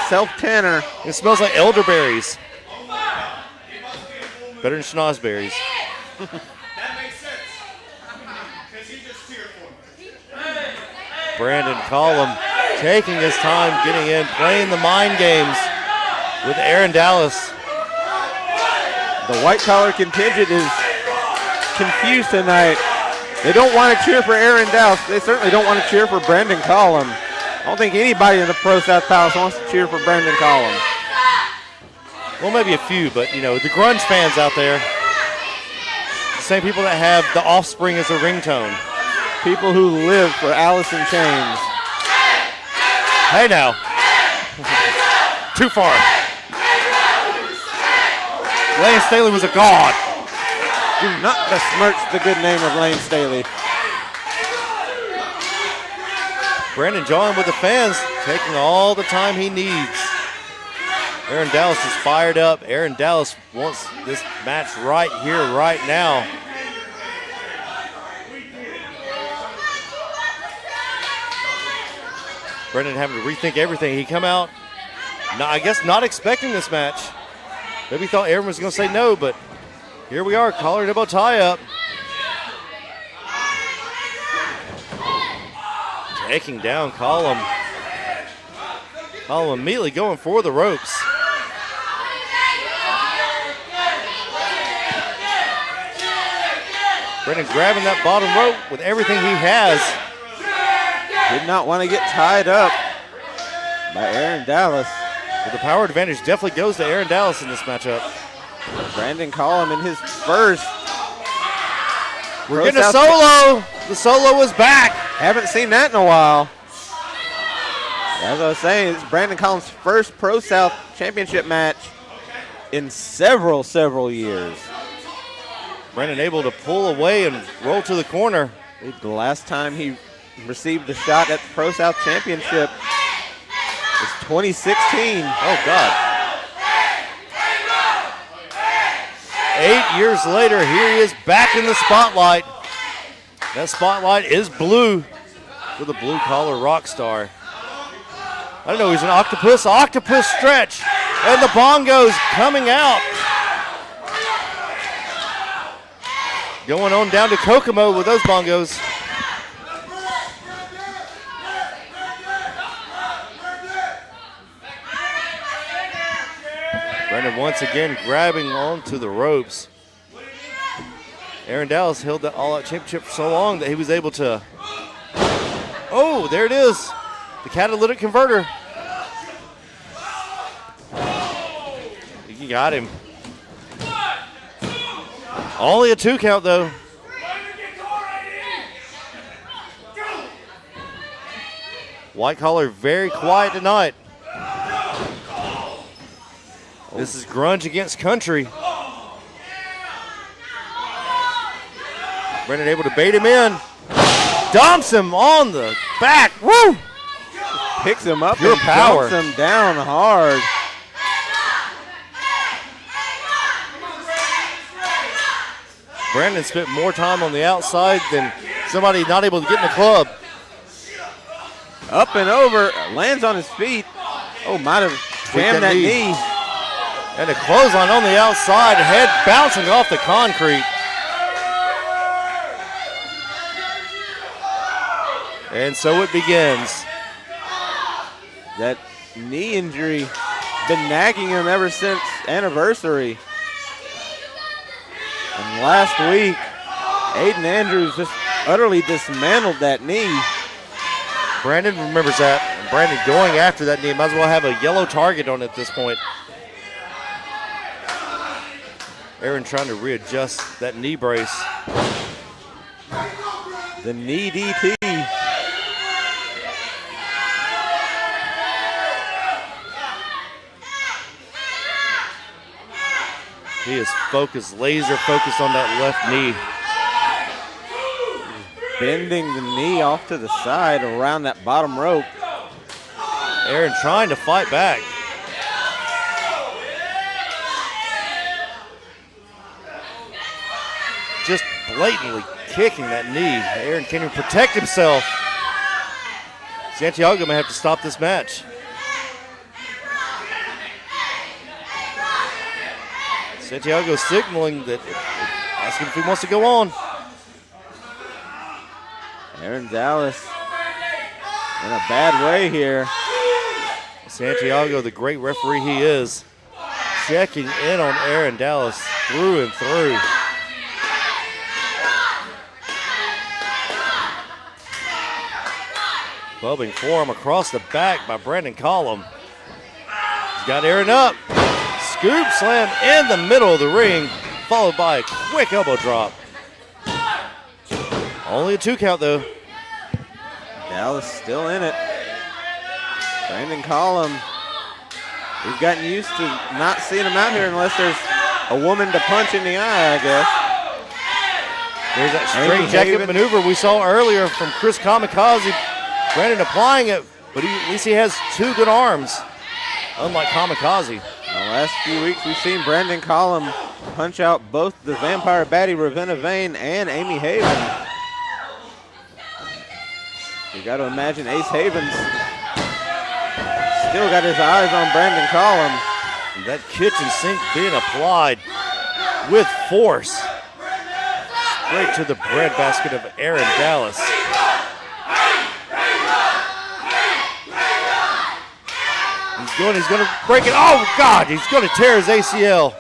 self-tanner. It smells like elderberries. Better than schnozberries. That makes sense. Because he just cheered for me. Brandon Collum taking his time, getting in, playing the mind games with Aaron Dallas. The white-collar contingent is confused tonight. They don't want to cheer for Aaron Dallas. They certainly don't want to cheer for Brandon Collum. I don't think anybody in the ProSouth House wants to cheer for Brandon Collum. Well, maybe a few, but, you know, the grunge fans out there, same people that have The Offspring as a ringtone. People who live for Alice in Chains. Hey now. Too far. Lane Staley was a god. Do not besmirch the good name of Lane Staley. Brandon joined with the fans, taking all the time he needs. Aaron Dallas is fired up. Aaron Dallas wants this match right here, right now. Brandon having to rethink everything. He come out, I guess not expecting this match. Maybe thought Aaron was going to say no, but here we are, collar and elbow tie-up. Taking down Column. Column immediately going for the ropes. Brandon grabbing that bottom rope with everything he has. Did not want to get tied up by Aaron Dallas. But the power advantage definitely goes to Aaron Dallas in this matchup. Brandon Column in his first. We're getting a solo. The solo is back. Haven't seen that in a while. As I was saying, it's Brandon Collins' first Pro South Championship match in several years. Brandon able to pull away and roll to the corner. The last time he received a shot at the Pro South Championship was 2016. Oh, God. 8 years later, here he is back in the spotlight. That spotlight is blue for the blue-collar rock star. I don't know, he's an octopus stretch. And the bongos coming out. Going on down to Kokomo with those bongos. Brandon once again grabbing onto the ropes. Aaron Dallas held that All-Out Championship for so long that he was able to. Oh, there it is. The catalytic converter. He got him. Only a 2 count, though. White collar very quiet tonight. This is grunge against country. Brandon able to bait him in. Dumps him on the back. Woo! Picks him up Pure and power. dumps him down hard. Brandon spent more time on the outside than somebody not able to get in the club. Up and over, lands on his feet. Oh, might have jammed that knee. And a clothesline on the outside, head bouncing off the concrete. And so it begins. That knee injury been nagging him ever since anniversary. And last week, Aiden Andrews just utterly dismantled that knee. Brandon remembers that. And Brandon going after that knee. Might as well have a yellow target on it at this point. Aaron trying to readjust that knee brace. The knee DT. He is focused, laser focused on that left knee. Bending the knee off to the side around that bottom rope. Aaron trying to fight back. Just blatantly kicking that knee. Aaron can't even protect himself. Santiago may have to stop this match. Santiago signaling that, asking if he wants to go on. Aaron Dallas in a bad way here. Santiago, the great referee he is, checking in on Aaron Dallas through and through. Clubbing forearm across the back by Brandon Collum. He's got Aaron up. Scoop slam in the middle of the ring, followed by a quick elbow drop. Only a 2 count, though. Dallas still in it. Brandon Collum. We've gotten used to not seeing him out here unless there's a woman to punch in the eye, I guess. There's that straight jacket maneuver we saw earlier from Chris Kamikaze. Brandon applying it, but at least he has 2 good arms, unlike Kamikaze. In the last few weeks, we've seen Brandon Collum punch out both the Vampire Baddie Ravenna Vane and Amy Haven. You got to imagine Ace Havens still got his eyes on Brandon Collum. And that kitchen sink being applied with force. Straight to the breadbasket of Aaron Dallas. He's going to break it. Oh, God, he's going to tear his ACL.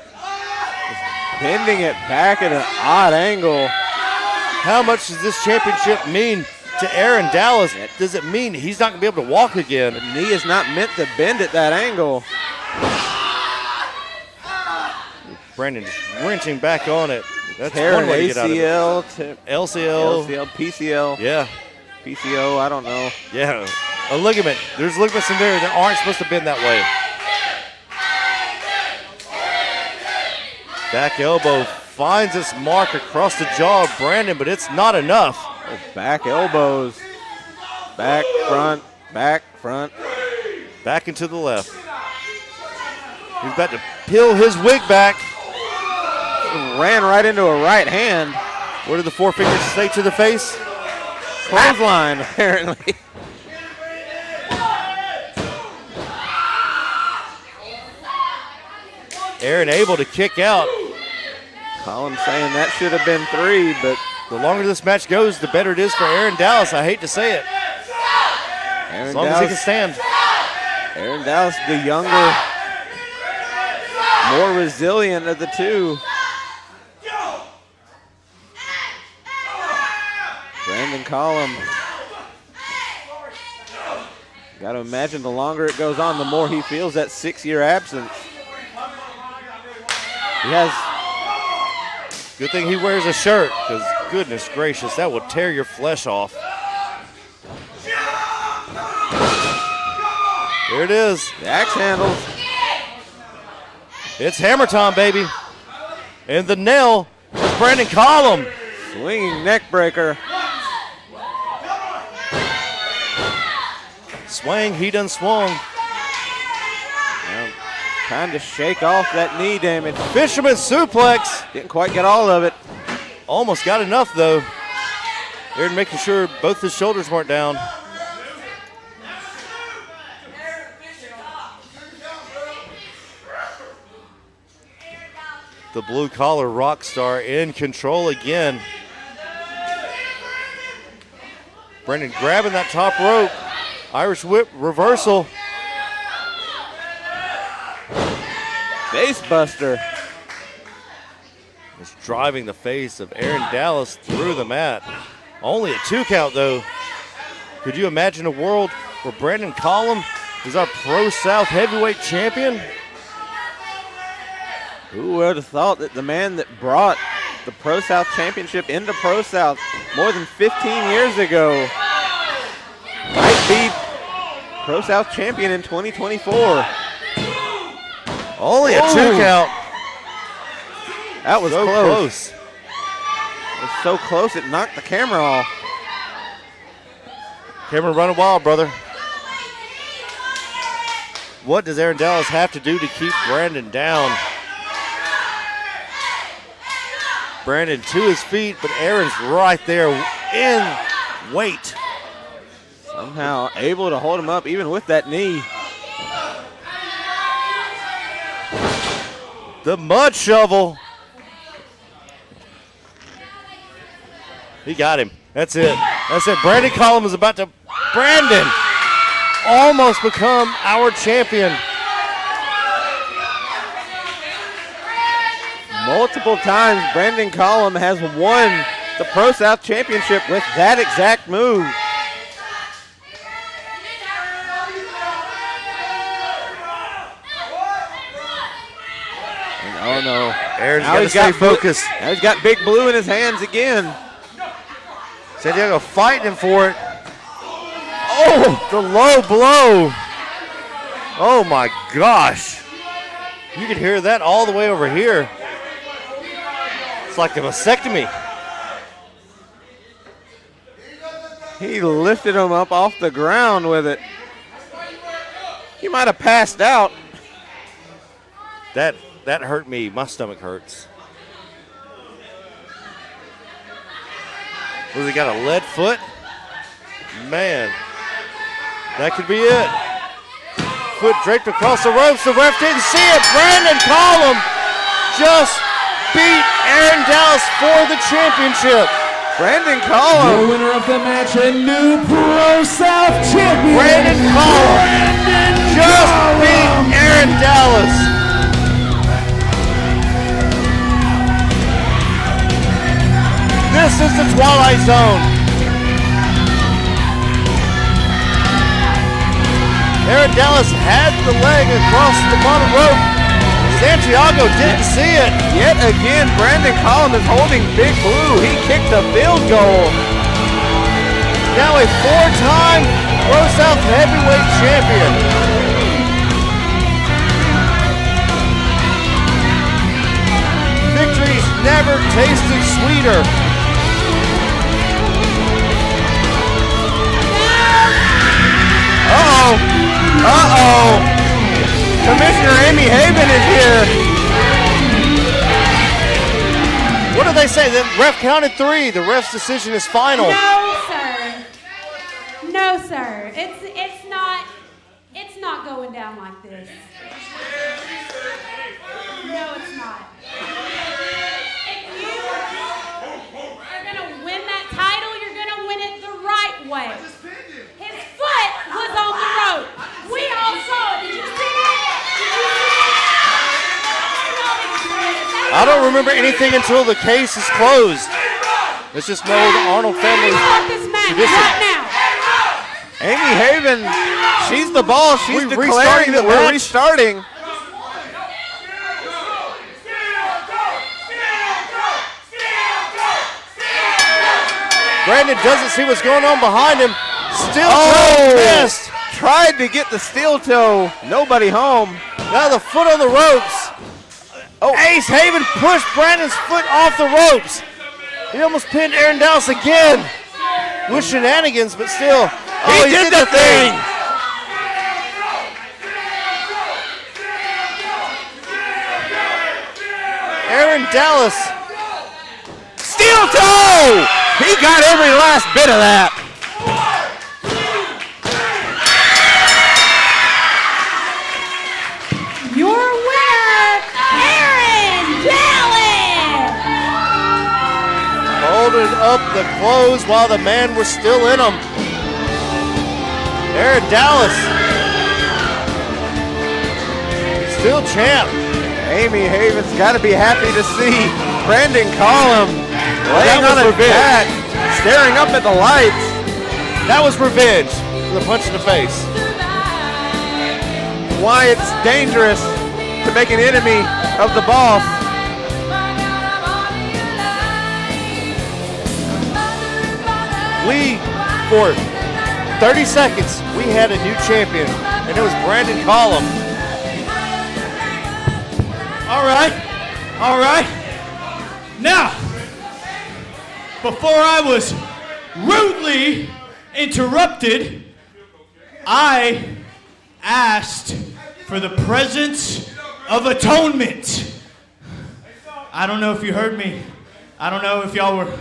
Bending it back at an odd angle. How much does this championship mean to Aaron Dallas? Does it mean he's not going to be able to walk again? The knee is not meant to bend at that angle. Brandon just wrenching back on it. That's Tearing one way to get out of it. LCL. PCL. Yeah. PCO, I don't know. Yeah. A ligament. There's ligaments in there that aren't supposed to bend that way. Back elbow finds its mark across the jaw of Brandon, but it's not enough. Oh, back elbows. Back, front, back, front. Back and to the left. He's about to peel his wig back. Ran right into a right hand. What did the 4 fingers say to the face? Clothesline, apparently. Aaron able to kick out. Collum saying that should have been 3, but the longer this match goes, the better it is for Aaron Dallas. I hate to say it. As long as he can stand. Aaron Dallas, the younger, more resilient of the 2. Brandon Collum. Got to imagine the longer it goes on, the more he feels that 6-year absence. He has. Good thing he wears a shirt, because goodness gracious, that will tear your flesh off. There it is. The axe handles. It's hammer time, baby. And the nail is Brandon Collum. Swinging neck breaker. Swing, he done swung. Trying to shake off that knee damage. Fisherman suplex. Didn't quite get all of it. Almost got enough, though. Aaron making sure both his shoulders weren't down. The blue-collar rock star in control again. Brandon grabbing that top rope. Irish whip reversal. Face buster. It's driving the face of Aaron Dallas through the mat. Only a 2 count, though. Could you imagine a world where Brandon Collum is our Pro-South heavyweight champion? Who would have thought that the man that brought the Pro-South championship into Pro-South more than 15 years ago might be Pro-South champion in 2024. Only a 2 count. That was so close. It was so close it knocked the camera off. Camera running wild, brother. What does Aaron Dallas have to do to keep Brandon down? Brandon to his feet, but Aaron's right there in weight. Somehow able to hold him up even with that knee. The mud shovel. He got him. That's it. That's it. Brandon Collum is about to. Brandon almost become our champion. Multiple times Brandon Collum has won the Pro-South championship with that exact move. Oh no. Aaron's got to stay focused. Now he's got Big Blue in his hands again. Santiago fighting him for it. Oh, the low blow. Oh my gosh. You can hear that all the way over here. It's like a vasectomy. He lifted him up off the ground with it. He might have passed out. That hurt me. My stomach hurts. Was he got a lead foot? Man, that could be it. Foot draped across the ropes. The ref didn't see it. Brandon Collum just beat Aaron Dallas for the championship. Brandon Collum. The winner of the match and new ProSouth champion. Brandon Collum just beat Aaron Dallas. This is the Twilight Zone. Aaron Dallas had the leg across the bottom rope. Santiago didn't see it. Yet again, Brandon Collum is holding Big Blue. He kicked a field goal. Now a four-time ProSouth heavyweight champion. Victories never tasted sweeter. Uh-oh. Uh-oh. Commissioner Amy Haven is here. What do they say? The ref counted 3. The ref's decision is final. No, sir. No, sir. It's not going down like this. No, it's not. If you are going to win that title, you're going to win it the right way. His foot was on the rope. We all saw it. Did you see that? I don't remember anything until the case is closed. Let's just know the Arnold family tradition. Right now. Amy Haven, she's the boss. She's declaring that we're restarting. Brandon doesn't see what's going on behind him. Still missed. Tried to get the steel toe. Nobody home. Now the foot on the ropes. Oh, Ace Haven pushed Brandon's foot off the ropes. He almost pinned Aaron Dallas again with shenanigans, but still. He did the thing. Aaron Dallas. Steel toe. He got every last bit of that. Your winner, Aaron Dallas. Holding up the clothes while the man was still in them. Aaron Dallas. Still champ. Amy Haven's got to be happy to see Brandon Collum laying on his back, staring up at the lights. That was revenge for the punch in the face. Why it's dangerous to make an enemy of the boss. For 30 seconds, we had a new champion, and it was Brandon Collum. All right. Now, before I was rudely interrupted, I asked for the presence of atonement. I don't know if you heard me. I don't know if y'all were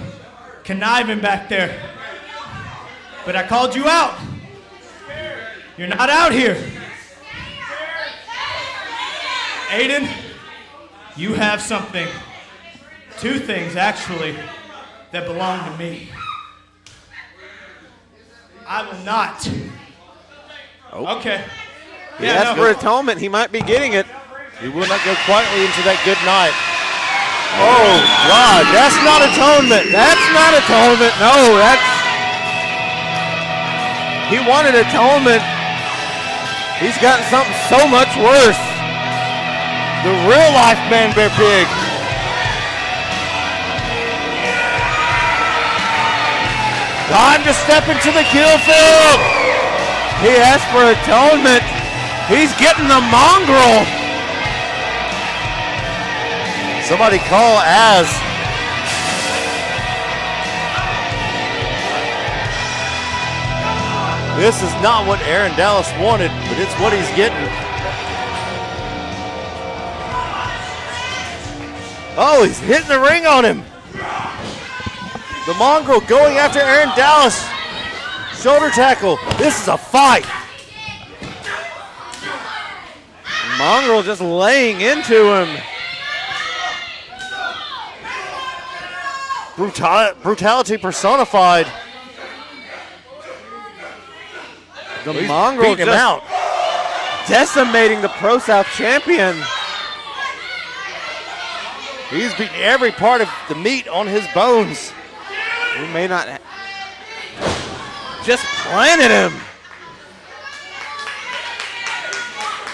conniving back there. But I called you out. You're not out here. Aiden, you have something. 2 things, actually, that belong to me. I will not. Oh. Okay. He asked for atonement. He might be getting it. He will not go quietly into that good night. Oh, God, that's not atonement. That's not atonement. No, that's... He wanted atonement. He's gotten something so much worse. The real life Man Bear Pig. Time to step into the kill field. He asked for atonement. He's getting the mongrel. Somebody call Az. This is not what Aaron Dallas wanted, but it's what he's getting. Oh, he's hitting the ring on him. The mongrel going after Aaron Dallas. Shoulder tackle. This is a fight. Mongrel just laying into him. Brutality personified. The mongrel beating him out. Decimating the ProSouth champion. He's beating every part of the meat on his bones. He may not just planted him.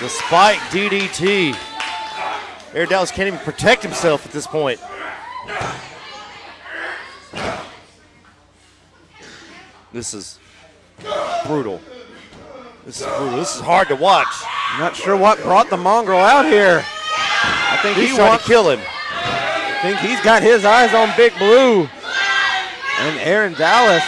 The spike DDT. Aaron Dallas can't even protect himself at this point. This is brutal. This is brutal. This is hard to watch. Not sure what brought the mongrel out here. I think He's trying to kill him. I think he's got his eyes on Big Blue. And Aaron Dallas